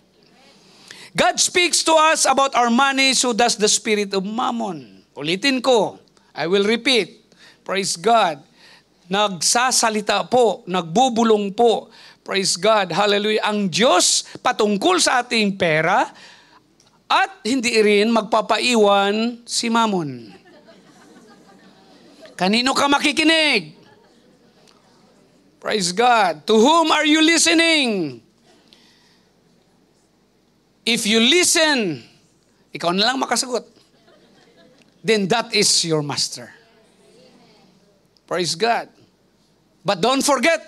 God speaks to us about our money, so does the spirit of mammon. Ulitin ko, I will repeat. Praise God. Nagsasalita po, nagbubulong po. Praise God. Hallelujah. Ang Diyos patungkol sa ating pera at hindi rin magpapaiwan si mammon. Kanino ka makikinig? Praise God. To whom are you listening? If you listen, ikaw na lang makasagot. Then that is your master. Praise God. But don't forget,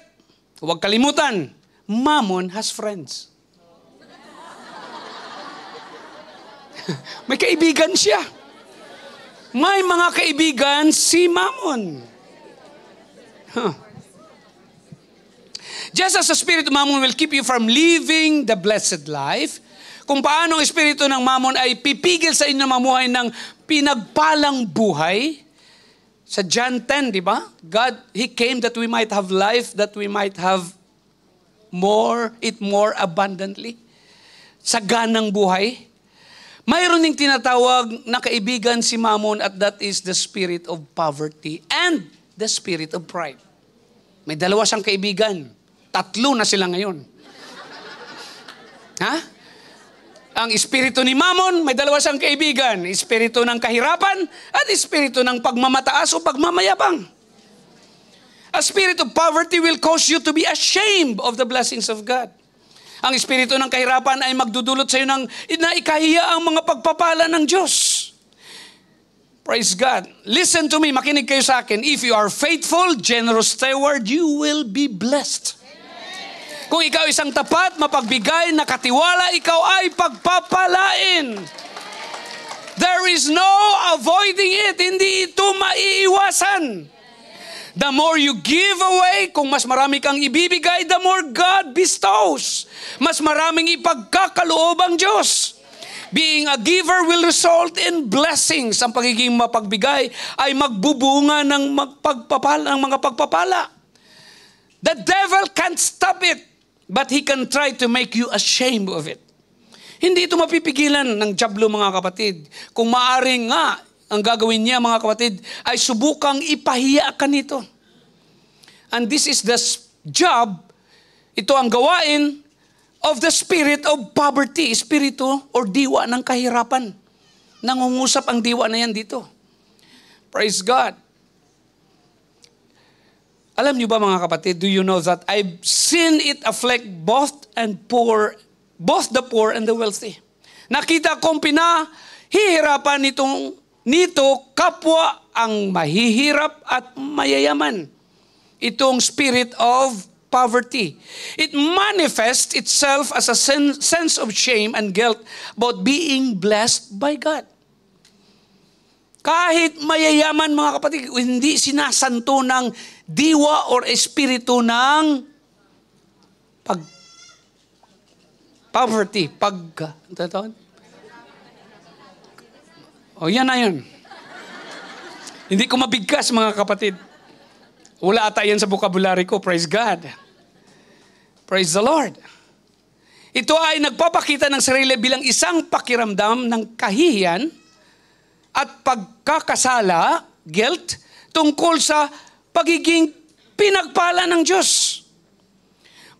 huwag kalimutan, mammon has friends. May kaibigan siya. May mga kaibigan si mammon. Just as the spirit of mammon will keep you from living the blessed life, kung paano ang espiritu ng mammon ay pipigil sa inyo mamuhay ng pinagpalang buhay. Sa John 10, di ba? God, He came that we might have life, that we might have it more abundantly. Sa ganang buhay. Mayroon ding tinatawag na kaibigan si mammon at that is the spirit of poverty and the spirit of pride. May dalawa siyang kaibigan. 3 na sila ngayon. Ha? Ang espiritu ni mammon, may 2 siyang kaibigan. Espiritu ng kahirapan at espiritu ng pagmamataas o pagmamayabang. A spirit of poverty will cause you to be ashamed of the blessings of God. Ang espiritu ng kahirapan ay magdudulot sa iyo ng inaikahiya ang mga pagpapala ng Diyos. Praise God. Listen to me, makinig kayo sa akin. If you are faithful, generous steward, you will be blessed. Kung ikaw isang tapat, mapagbigay, nakatiwala, ikaw ay pagpapalain. There is no avoiding it. Hindi ito maiiwasan. The more you give away, kung mas marami kang ibibigay, the more God bestows. Mas maraming ipagkakaloob ang Diyos. Being a giver will result in blessings. Ang pagiging mapagbigay ay magbubunga ng mga pagpapala. The devil can't stop it, but he can try to make you ashamed of it. Hindi ito mapipigilan ng dyablo, mga kapatid. Kung maaring nga, ang gagawin niya, mga kapatid, ay subukang ipahiya ka nito. And this is the job, ito ang gawain of the spirit of poverty, espiritu or diwa ng kahirapan. Nangungusap ang diwa na yan dito. Praise God. Alam niyo ba, mga kapatid, do you know that I've seen it afflict both the poor and the wealthy. Nakita kong pinahihirapan nito kapwa ang mahihirap at mayayaman. Itong spirit of poverty. It manifests itself as a sense of shame and guilt about being blessed by God. Kahit mayayaman, mga kapatid, hindi sinasanto ng diwa or espiritu ng poverty. Yan na yun. Hindi ko mabigkas, mga kapatid. Wala ata yan sa vocabulary ko. Praise God. Praise the Lord. Ito ay nagpapakita ng sarili bilang isang pakiramdam ng kahihiyan at pagkakasala, guilt, tungkol sa pagiging pinagpala ng Diyos.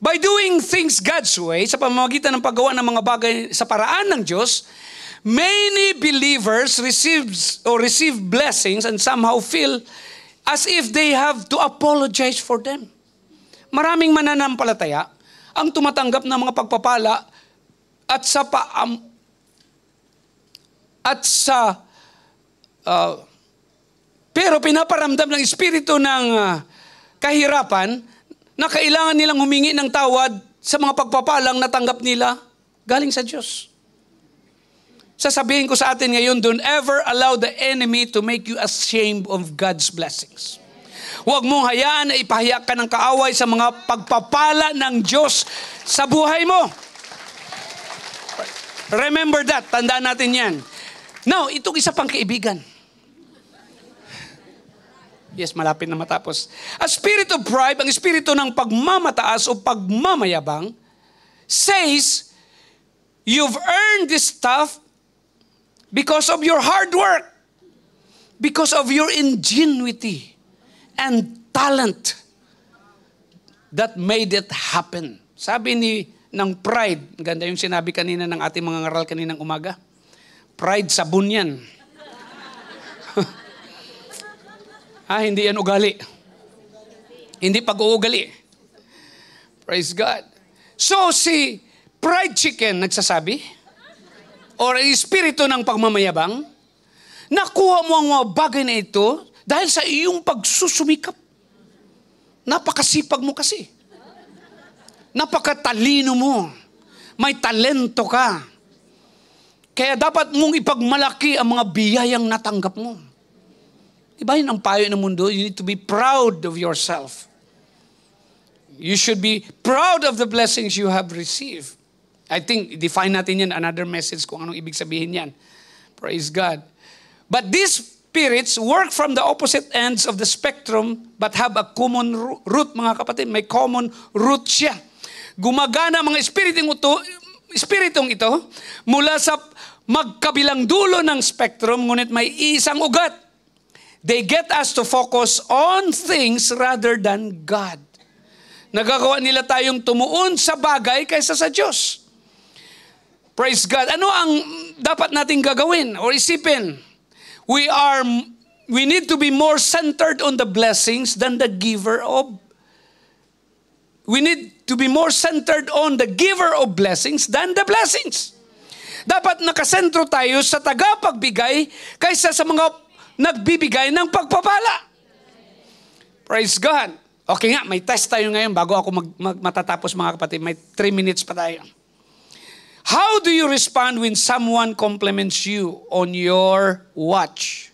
By doing things God's way, sa pamamagitan ng paggawa ng mga bagay sa paraan ng Diyos, many believers receive blessings and somehow feel as if they have to apologize for them. Maraming mananampalataya ang tumatanggap ng mga pagpapala pero pinaparamdam ng espiritu ng kahirapan na kailangan nilang humingi ng tawad sa mga pagpapalang natanggap nila galing sa Diyos. Sasabihin ko sa atin ngayon, don't ever allow the enemy to make you ashamed of God's blessings. Huwag mong hayaan na ipahiya ka ng kaaway sa mga pagpapala ng Diyos sa buhay mo. Remember that. Tandaan natin yan. Now, itong isa pang kaibigan. Yes, malapit na matapos. A spirit of pride, ang espiritu ng pagmamataas o pagmamayabang, says, you've earned this stuff because of your hard work, because of your ingenuity and talent that made it happen. Sabi ng pride, ganda yung sinabi kanina ng ating mga ngaral kaninang umaga, pride sabon yan. Hindi yan ugali. Hindi pag-uugali. Praise God. So si Pride Chicken nagsasabi, or espiritu ng pagmamayabang, nakuha mo ang mga bagay na ito dahil sa iyong pagsusumikap. Napakasipag mo kasi. Napakatalino mo. May talento ka. Kaya dapat mong ipagmalaki ang mga biyayang natanggap mo. Diba yun ang payo ng mundo? You need to be proud of yourself. You should be proud of the blessings you have received. I think, define natin yan, another message kung anong ibig sabihin yan. Praise God. But these spirits work from the opposite ends of the spectrum but have a common root, mga kapatid. May common root siya. Gumagana mga espiritong ito mula sa magkabilang dulo ng spectrum, ngunit may isang ugat. They get us to focus on things rather than God. Nagagawa nila tayong tumuon sa bagay kaysa sa Diyos. Praise God. Ano ang dapat nating gagawin or isipin? We need to be more centered on the blessings than the giver of. We need to be more centered on the giver of blessings than the blessings. Dapat nakasentro tayo sa tagapagbigay kaysa sa mga nagbibigay ng pagpapala. Praise God. Okay nga, may test tayo ngayon bago ako matatapos, mga kapatid. May 3 minutes pa tayo. How do you respond when someone compliments you on your watch,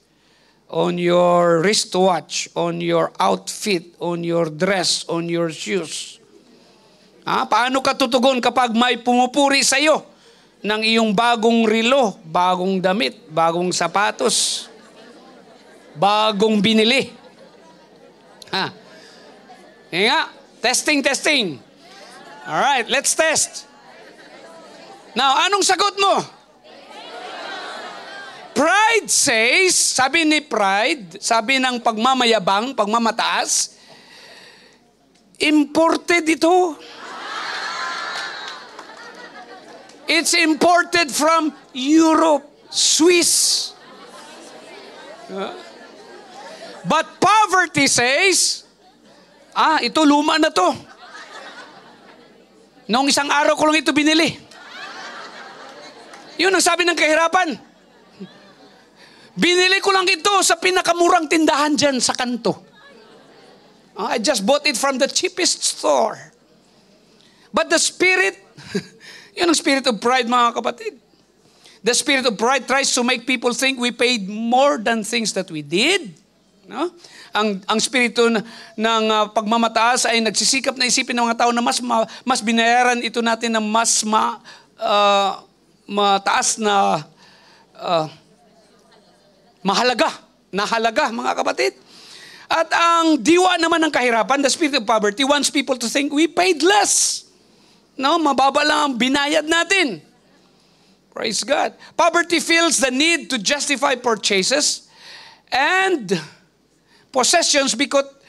on your wristwatch, on your outfit, on your dress, on your shoes? Paano ka tutugon kapag may pumupuri sa iyo ng iyong bagong relo, bagong damit, bagong sapatos, bagong binili? Nga, testing. Alright, let's test. Now, anong sagot mo? Pride says, sabi ni pride, sabi ng pagmamayabang, pagmamataas, imported ito. It's imported from Europe, Swiss. But poverty says, ito luma na to. Noong isang araw ko lang ito binili. Yun ang sabi ng kahirapan. Binili ko lang ito sa pinakamurang tindahan dyan sa kanto. I just bought it from the cheapest store. But the spirit, yun ang spirit of pride, mga kapatid. The spirit of pride tries to make people think we paid more than things that we did. No? Ang spirito ng pagmamataas ay nagsisikap na isipin ng mga tao na mas binayaran ito natin ng mas mataas na halaga, mga kapatid. At ang diwa naman ng kahirapan, the spirit of poverty, wants people to think we paid less. No, mababa lang ang binayad natin. Praise God. Poverty feels the need to justify purchases and possessions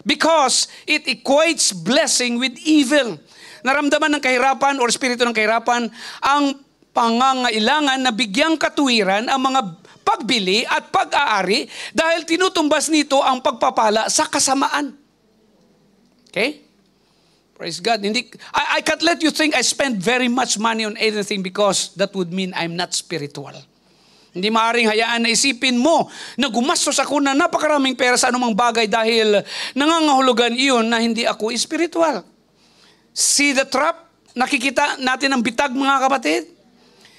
because it equates blessing with evil. Naramdaman ng kahirapan or espiritu ng kahirapan ang pangangailangan na bigyang katuwiran ang mga pagbili at pag-aari dahil tinutumbas nito ang pagpapala sa kasamaan. Okay? Praise God. I can't let you think I spend very much money on anything because that would mean I'm not spiritual. Hindi maaaring hayaan na isipin mo na gumastos ako na napakaraming pera sa anumang bagay dahil nangangahulugan iyon na hindi ako spiritual. See the trap? Nakikita natin ang bitag, mga kapatid?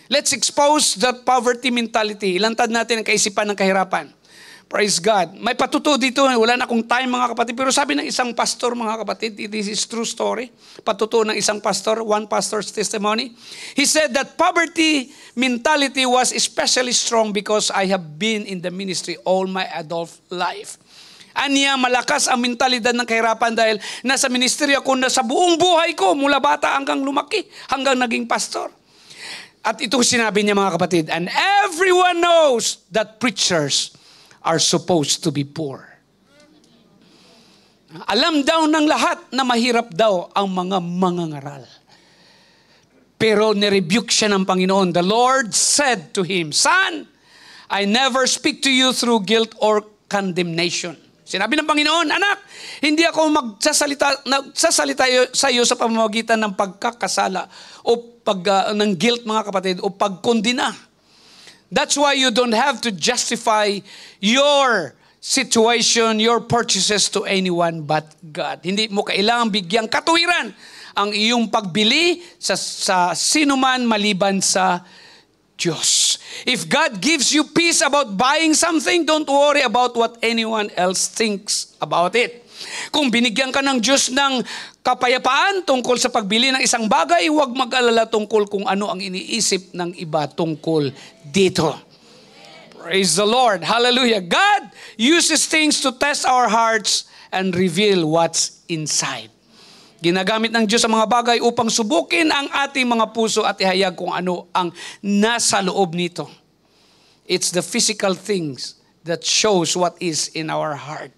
Let's expose that poverty mentality. Ilantad natin ang kaisipan ng kahirapan. Praise God. May patuto dito. Wala na akong time mga kapatid. Pero sabi ng isang pastor mga kapatid, this is true story. Patuto ng isang pastor, one pastor's testimony. He said that poverty mentality was especially strong because I have been in the ministry all my adult life. Aniya, malakas ang mentalidad ng kahirapan dahil nasa ministry ako na sa buong buhay ko, mula bata hanggang lumaki, hanggang naging pastor. At ito sinabi niya mga kapatid, and everyone knows that preachers are supposed to be poor. Alam daw ng lahat na mahirap daw ang mga mangangaral. Pero nirebuke siya ng Panginoon. The Lord said to him, Son, I never speak to you through guilt or condemnation. Sinabi ng Panginoon, anak, hindi ako nagsasalita sa iyo sa pamamagitan ng pagkakasala o ng guilt mga kapatid o pagkondina. That's why you don't have to justify your situation, your purchases to anyone but God. Hindi mo kailangang bigyang katuwiran ang iyong pagbili sa sinuman maliban sa Diyos. If God gives you peace about buying something, don't worry about what anyone else thinks about it. Kung binigyan ka ng Diyos ng kapayapaan tungkol sa pagbili ng isang bagay, huwag mag-alala tungkol kung ano ang iniisip ng iba tungkol dito. Praise the Lord. Hallelujah. God uses things to test our hearts and reveal what's inside. Ginagamit ng Diyos ang mga bagay upang subukin ang ating mga puso at ihayag kung ano ang nasa loob nito. It's the physical things that shows what is in our heart.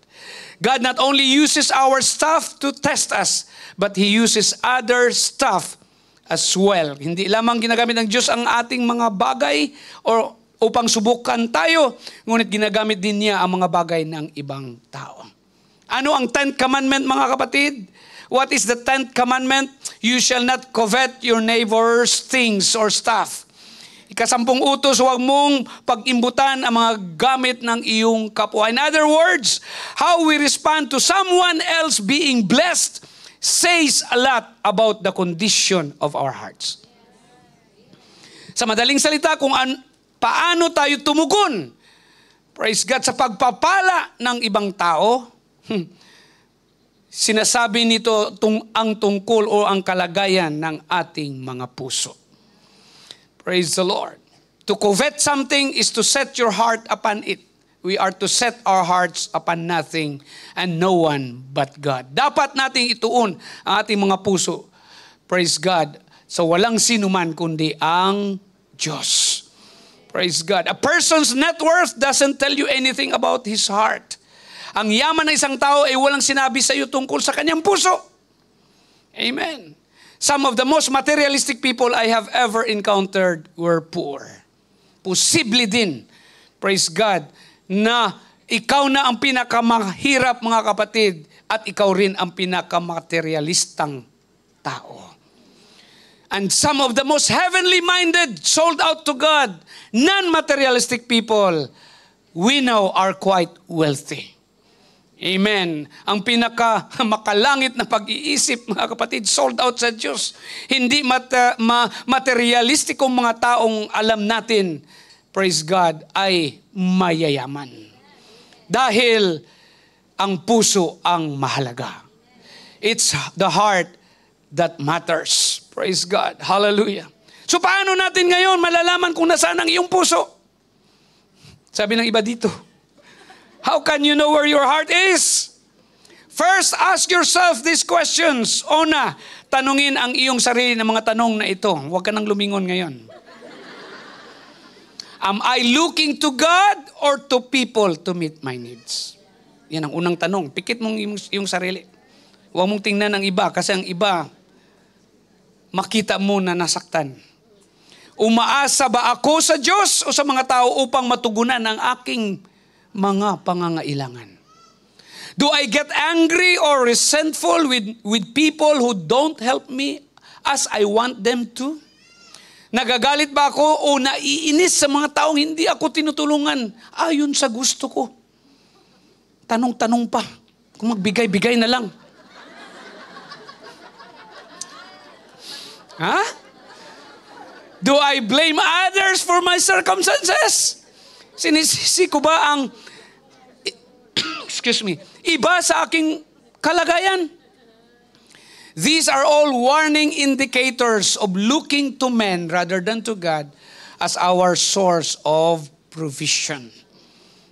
God not only uses our stuff to test us, but He uses other stuff as well. Hindi lamang ginagamit ng Diyos ang ating mga bagay or upang subukan tayo, ngunit ginagamit din niya ang mga bagay ng ibang tao. Ano ang 10th commandment mga kapatid? What is the 10th commandment? You shall not covet your neighbor's things or stuff. Ika-10 utos, huwag mong pag-imbutan ang mga gamit ng iyong kapwa. In other words, how we respond to someone else being blessed says a lot about the condition of our hearts. Sa madaling salita, kung paano tayo tumugon, praise God, sa pagpapala ng ibang tao, sinasabi nito ang tungkol o ang kalagayan ng ating mga puso. Praise the Lord. To covet something is to set your heart upon it. We are to set our hearts upon nothing and no one but God. Dapat nating ituon ang ating mga puso, praise God, sa walang sinuman kundi ang Diyos. Praise God. A person's net worth doesn't tell you anything about his heart. Ang yaman ng isang tao ay walang sinabi sa iyo tungkol sa kanyang puso. Amen. Some of the most materialistic people I have ever encountered were poor. Posible din, praise God, na ikaw na ang pinakamahirap mga kapatid at ikaw rin ang pinakamaterialistang tao. And some of the most heavenly-minded, sold out to God, non-materialistic people, we know are quite wealthy. Amen. Ang pinaka-makalangit na pag-iisip, mga kapatid, sold out sa Diyos. Hindi materialistikong mga taong alam natin, praise God, ay mayayaman. Dahil ang puso ang mahalaga. It's the heart that matters. Praise God. Hallelujah. So paano natin ngayon malalaman kung nasaan ang iyong puso? Sabi ng iba dito, how can you know where your heart is? First, ask yourself these questions. Una, tanungin ang iyong sarili ng mga tanong na ito. Huwag ka nang lumingon ngayon. Am I looking to God or to people to meet my needs? Yan ang unang tanong. Pikit mong iyong sarili. Huwag mong tingnan ang iba kasi ang iba, makita mo na nasaktan. Umaasa ba ako sa Diyos o sa mga tao upang matugunan ang aking mga pangangailangan? Do I get angry or resentful with people who don't help me as I want them to? Nagagalit ba ako o naiinis sa mga taong hindi ako tinutulungan ayon sa gusto ko? Tanong-tanong pa. Kung magbigay-bigay na lang. Ha? Do I blame others for my circumstances? Sinisisi ko ba ang iba sa aking kalagayan. These are all warning indicators of looking to men rather than to God as our source of provision.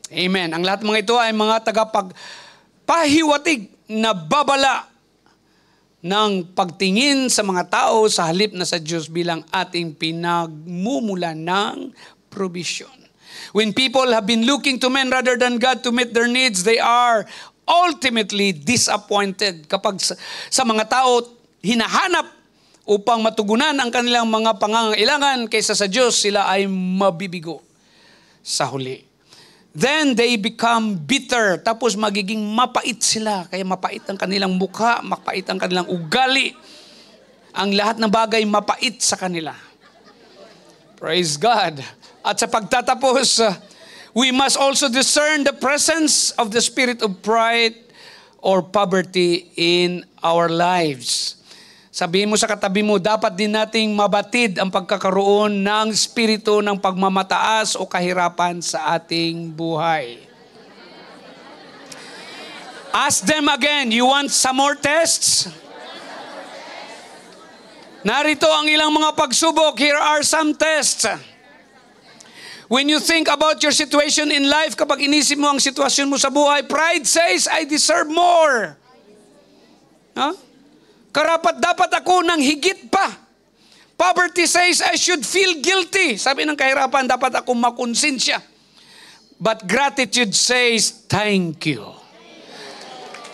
Amen. Ang lahat mga ito ay mga tagapagpahiwatig na babala ng pagtingin sa mga tao sa halip na sa Diyos bilang ating pinagmumula ng provision. When people have been looking to men rather than God to meet their needs, they are ultimately disappointed. Kapag sa mga tao hinahanap upang matugunan ang kanilang mga pangangailangan kaysa sa Diyos, sila ay mabibigo sa huli. Then they become bitter. Tapos magiging mapait sila. Kaya mapait ang kanilang mukha, mapait ang kanilang ugali. Ang lahat ng bagay mapait sa kanila. Praise God. At sa pagtatapos, we must also discern the presence of the spirit of pride or poverty in our lives. Sabihin mo sa katabi mo, dapat din nating mabatid ang pagkakaroon ng espiritu ng pagmamataas o kahirapan sa ating buhay. Ask them again, you want some more tests? Narito ang ilang mga pagsubok. Here are some tests. When you think about your situation in life, kapag inisip mo ang sitwasyon mo sa buhay, pride says, I deserve more. Huh? Karapat dapat ako ng higit pa. Poverty says, I should feel guilty. Sabi ng kahirapan, dapat ako makonsensya. But gratitude says, thank you.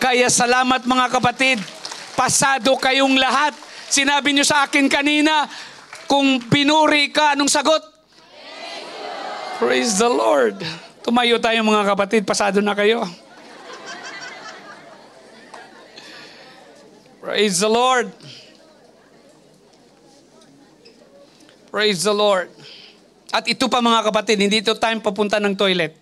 Kaya salamat mga kapatid, pasado kayong lahat. Sinabi niyo sa akin kanina, kung pinuri ka, anong sagot? Praise the Lord. Tumayo tayo mga kapatid, pasado na kayo. Praise the Lord. Praise the Lord. At ito pa mga kapatid, hindi ito time papunta ng toilet.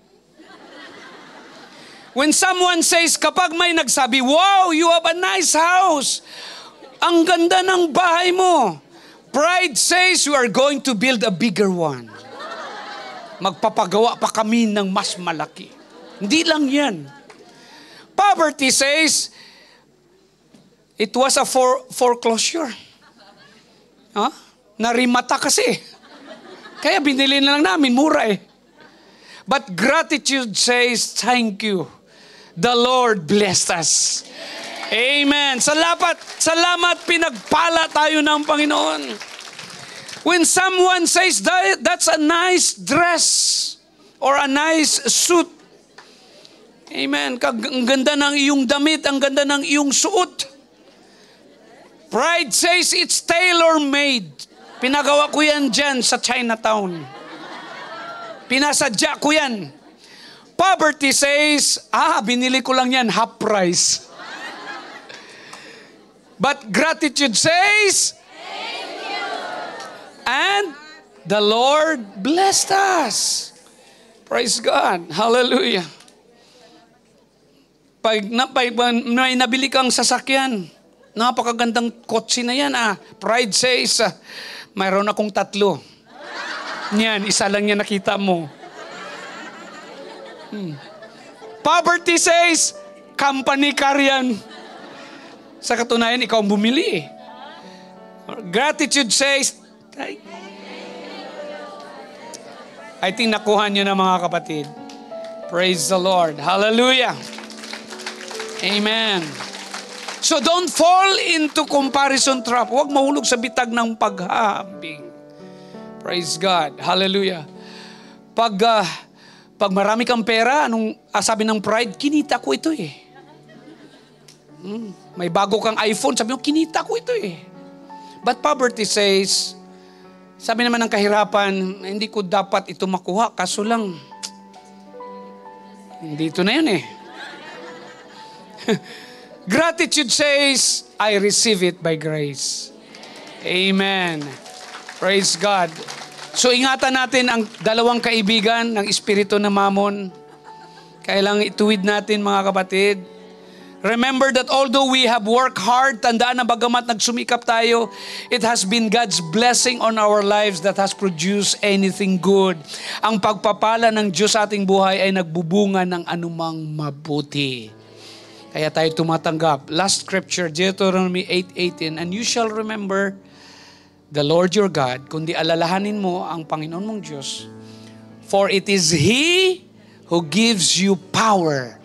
When someone says, kapag may nagsabi, wow, you have a nice house. Ang ganda ng bahay mo. Pride says, you are going to build a bigger one. Magpapagawa pa kami ng mas malaki. Hindi lang yan. Poverty says, it was a foreclosure. Huh? Narimata kasi. Kaya binili na lang namin, mura eh. But gratitude says, thank you. The Lord blessed us. Amen. Salamat, pinagpala tayo ng Panginoon. When someone says, that's a nice dress or a nice suit. Amen. Ang ganda ng iyong damit, ang ganda ng iyong suot. Pride says it's tailor-made. Pinagawa ko yan dyan sa Chinatown. Pinasadya ko yan. Poverty says, binili ko lang yan, half price. But gratitude says, thank you. And the Lord blessed us. Praise God. Hallelujah. Pag may nabili kang sasakyan, napakagandang kotse na yan. Pride says, mayroon akong 3. Yan, isa lang yan nakita mo. Poverty says, company car yan. Sa katunayan, ikaw ang bumili eh. Gratitude says, I think nakuha nyo na mga kapatid. Praise the Lord. Hallelujah. Amen. So don't fall into comparison trap. Huwag mahulog sa bitag ng paghahambing. Praise God. Hallelujah. Pag marami kang pera, anong sabi ng pride? Kinita ko ito eh. May bago kang iPhone, sabi mo, kinita ko ito eh. But poverty says, sabi naman ng kahirapan, hindi ko dapat ito makuha, kaso lang, hindi ito na yun eh. Gratitude says, I receive it by grace. Amen. Praise God. So ingatan natin ang dalawang kaibigan ng espiritu ng Mammon. Kailangan ituwid natin mga kapatid. Remember that although we have worked hard, tandaan na bagamat nagsumikap tayo, it has been God's blessing on our lives that has produced anything good. Ang pagpapala ng Diyos sa ating buhay ay nagbubunga ng anumang mabuti. Kaya tayo tumatanggap. Last scripture, Deuteronomy 8:18, and you shall remember the Lord your God, kundi alalahanin mo ang Panginoon mong Diyos, for it is He who gives you power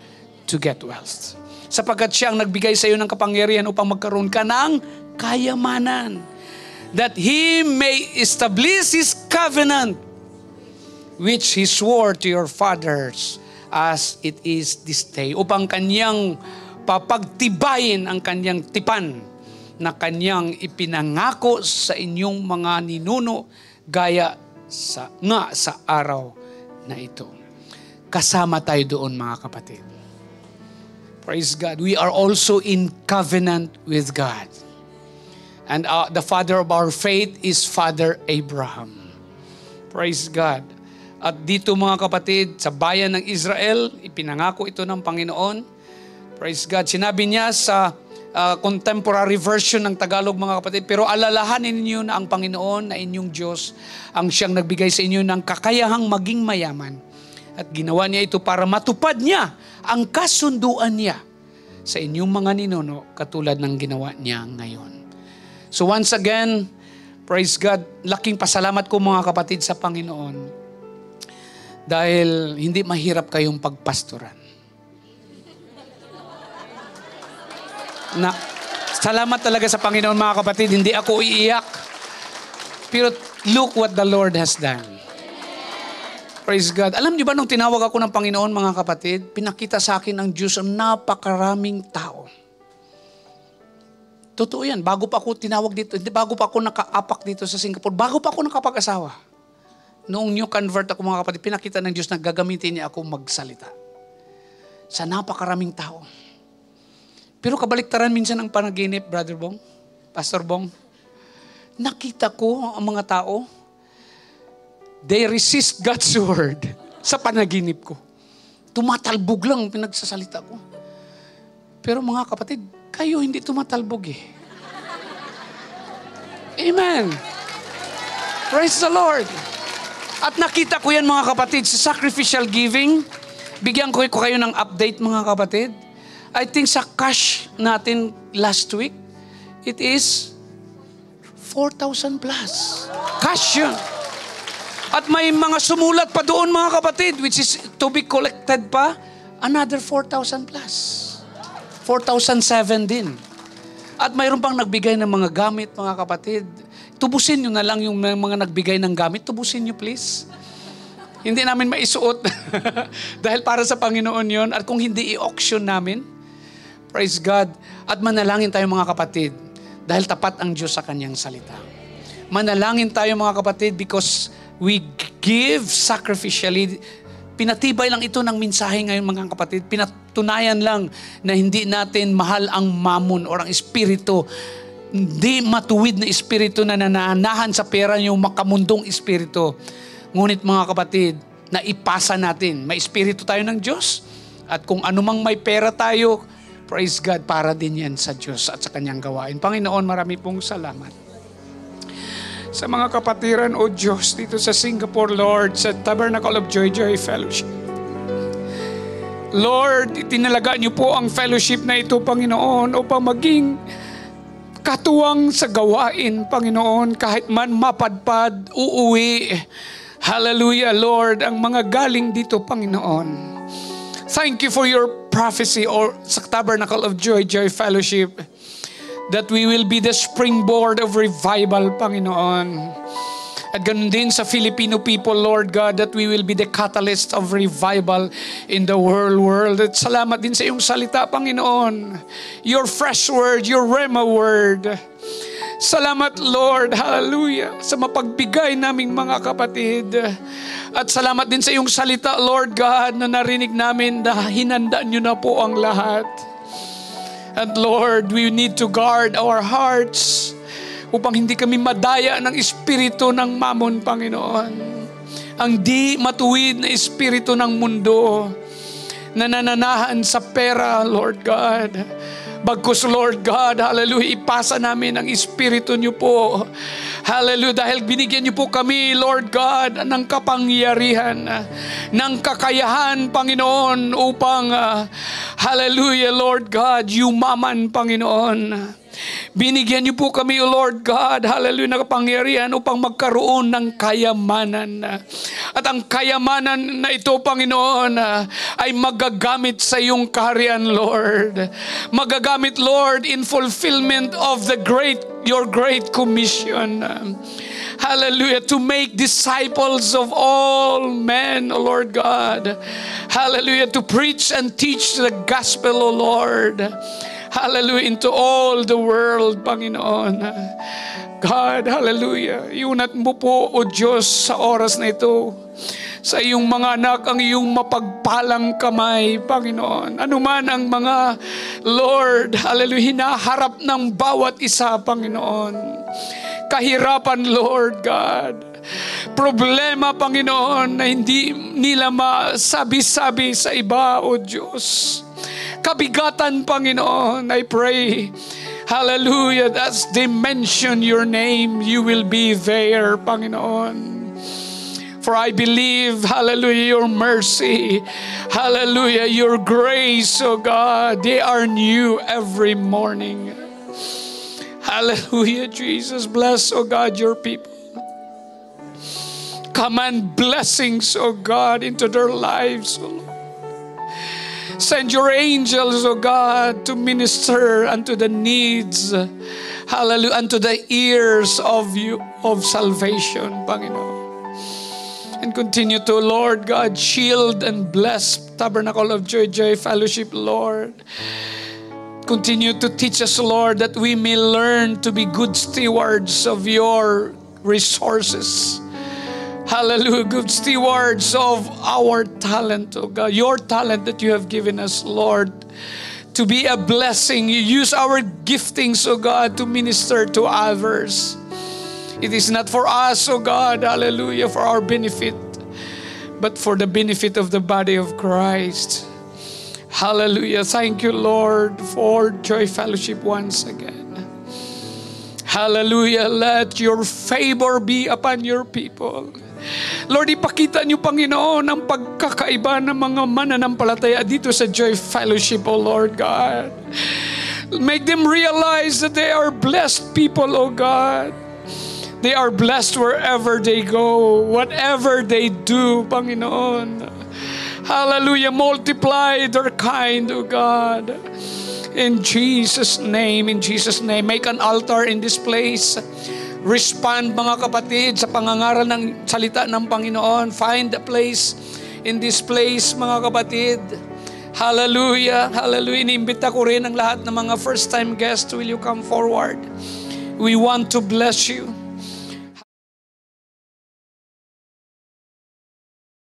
to get wealth. Sapagkat siya ang nagbigay sa iyo ng kapangyarihan upang magkaroon ka ng kayamanan. That He may establish His covenant, which He swore to your fathers as it is this day. Upang kanyang papagtibayin ang kanyang tipan na kanyang ipinangako sa inyong mga ninuno gaya sa araw na ito. Kasama tayo doon, mga kapatid. Praise God. We are also in covenant with God. And the father of our faith is Father Abraham. Praise God. At dito, mga kapatid, sa bayan ng Israel, ipinangako ito ng Panginoon. Praise God. Sinabi niya sa contemporary version ng Tagalog, mga kapatid, pero alalahanin ninyo na ang Panginoon na inyong Diyos ang siyang nagbigay sa inyo ng kakayahang maging mayaman. At ginawa niya ito para matupad niya ang kasunduan niya sa inyong mga ninuno katulad ng ginawa niya ngayon. So once again, praise God, laking pasalamat ko, mga kapatid, sa Panginoon dahil hindi mahirap kayong pagpastoran. Salamat talaga sa Panginoon, mga kapatid, hindi ako iiyak. Pero look what the Lord has done. Praise God. Alam niyo ba, nung tinawag ako ng Panginoon, mga kapatid, pinakita sa akin ng Diyos ang napakaraming tao. Totoo yan. Bago pa ako tinawag dito, bago pa ako nakaapak dito sa Singapore, bago pa ako nakapag-asawa. Noong new convert ako, mga kapatid, pinakita ng Diyos na gagamitin niya ako magsalita. Sa napakaraming tao. Pero kabaliktaran minsan ang panaginip, Brother Bong, Pastor Bong. Nakita ko ang mga tao, they resist God's word sa panaginip ko. Tumatalbog lang pinagsasalita ko. Pero mga kapatid, kayo hindi tumatalbog eh. Amen. Praise the Lord. At nakita ko yan, mga kapatid, sa sacrificial giving. Bigyan ko kayo ng update, mga kapatid. I think sa cash natin last week, it is 4,000 plus. Cash yun. At may mga sumulat pa doon, mga kapatid, which is to be collected pa, another 4,000 plus. 4,007 din. At mayroon pang nagbigay ng mga gamit, mga kapatid. Tubusin nyo na lang yung mga nagbigay ng gamit. Tubusin nyo, please. Hindi namin maisuot. Dahil para sa Panginoon yon. At kung hindi, i-auction namin. Praise God. At manalangin tayo, mga kapatid. Dahil tapat ang Diyos sa kanyang salita. Manalangin tayo, mga kapatid, because we give sacrificially. Pinatibay lang ito ng mensahe ngayon, mga kapatid. Pinatunayan lang na hindi natin mahal ang mammon or ang espiritu. Hindi matuwid na espiritu na nananahan sa pera yung makamundong espiritu. Ngunit, mga kapatid, na ipasa natin. May espiritu tayo ng Diyos. At kung anumang may pera tayo, praise God, para din yan sa Diyos at sa kanyang gawain. Panginoon, marami pong salamat. Sa mga kapatiran, O Diyos, dito sa Singapore, Lord, sa Tabernacle of Joy Fellowship. Lord, itinalaga niyo po ang fellowship na ito, Panginoon, upang maging katuwang sa gawain, Panginoon, kahit man mapadpad, uuwi. Hallelujah, Lord, ang mga galing dito, Panginoon. Thank you for your prophecy or sa Tabernacle of Joy Fellowship, that we will be the springboard of revival, Panginoon. At ganun din sa Filipino people, Lord God, that we will be the catalyst of revival in the world. At salamat din sa iyong salita, Panginoon. Your fresh word, your Rhema word. Salamat, Lord, hallelujah, sa mapagbigay naming mga kapatid. At salamat din sa iyong salita, Lord God, na narinig namin na hinanda niyo na po ang lahat. And Lord, we need to guard our hearts upang hindi kami madaya ng espiritu ng mammon, Panginoon. Ang di matuwid na espiritu ng mundo nanananahan sa pera, Lord God. Bagkus, Lord God, hallelujah, ipasa namin ang Espiritu niyo po. Hallelujah, dahil binigyan niyo po kami, Lord God, ng kapangyarihan, ng kakayahan, Panginoon, upang, hallelujah, Lord God, yumaman, Panginoon. Binigyan niyo po kami, O Lord God, hallelujah, na kapangyarihan upang magkaroon ng kayamanan. At ang kayamanan na ito, Panginoon, ay magagamit sa iyong kaharian, Lord. Magagamit, Lord, in fulfillment of your great commission. Hallelujah, to make disciples of all men, O Lord God. Hallelujah, to preach and teach the gospel, O Lord. Hallelujah, into all the world, Panginoon. God, hallelujah. Iunat mo po, O Diyos, sa oras na ito, sa iyong mga anak, ang iyong mapagpalang kamay, Panginoon. Ano man ang mga, Lord, hallelujah, hinaharap ng bawat isa, Panginoon. Kahirapan, Lord God. Problema, Panginoon, na hindi nila masabi-sabi sa iba, O Diyos. Kabigatan, Panginoon, I pray, hallelujah, as they mention your name, you will be there, Panginoon. For I believe, hallelujah, your mercy, hallelujah, your grace, oh God, they are new every morning. Hallelujah, Jesus, bless, oh God, your people. Command blessings, oh God, into their lives, oh Lord. Send your angels, O God, to minister unto the needs, hallelujah, unto the ears of you, of salvation, Panginoon. And continue to, Lord God, shield and bless Tabernacle of Joy Fellowship, Lord. Continue to teach us, Lord, that we may learn to be good stewards of your resources. Hallelujah, good stewards of our talent, oh God, your talent that you have given us, Lord, to be a blessing. You use our giftings, oh God, to minister to others. It is not for us, oh God, hallelujah, for our benefit, but for the benefit of the body of Christ. Hallelujah. Thank you, Lord, for Joy Fellowship once again. Hallelujah. Let your favor be upon your people. Lord, ipakita niyo, Panginoon, ang pagkakaiba ng mga mananampalataya dito sa Joy Fellowship, O Lord God. Make them realize that they are blessed people, O God. They are blessed wherever they go, whatever they do, Panginoon. Hallelujah, multiply their kind, O God. In Jesus' name, make an altar in this place. Respond, mga kapatid, sa pangangaral ng salita ng Panginoon. Find a place in this place, mga kapatid. Hallelujah, hallelujah. Iniimbita ko rin ang lahat ng mga first-time guests. Will you come forward? We want to bless you.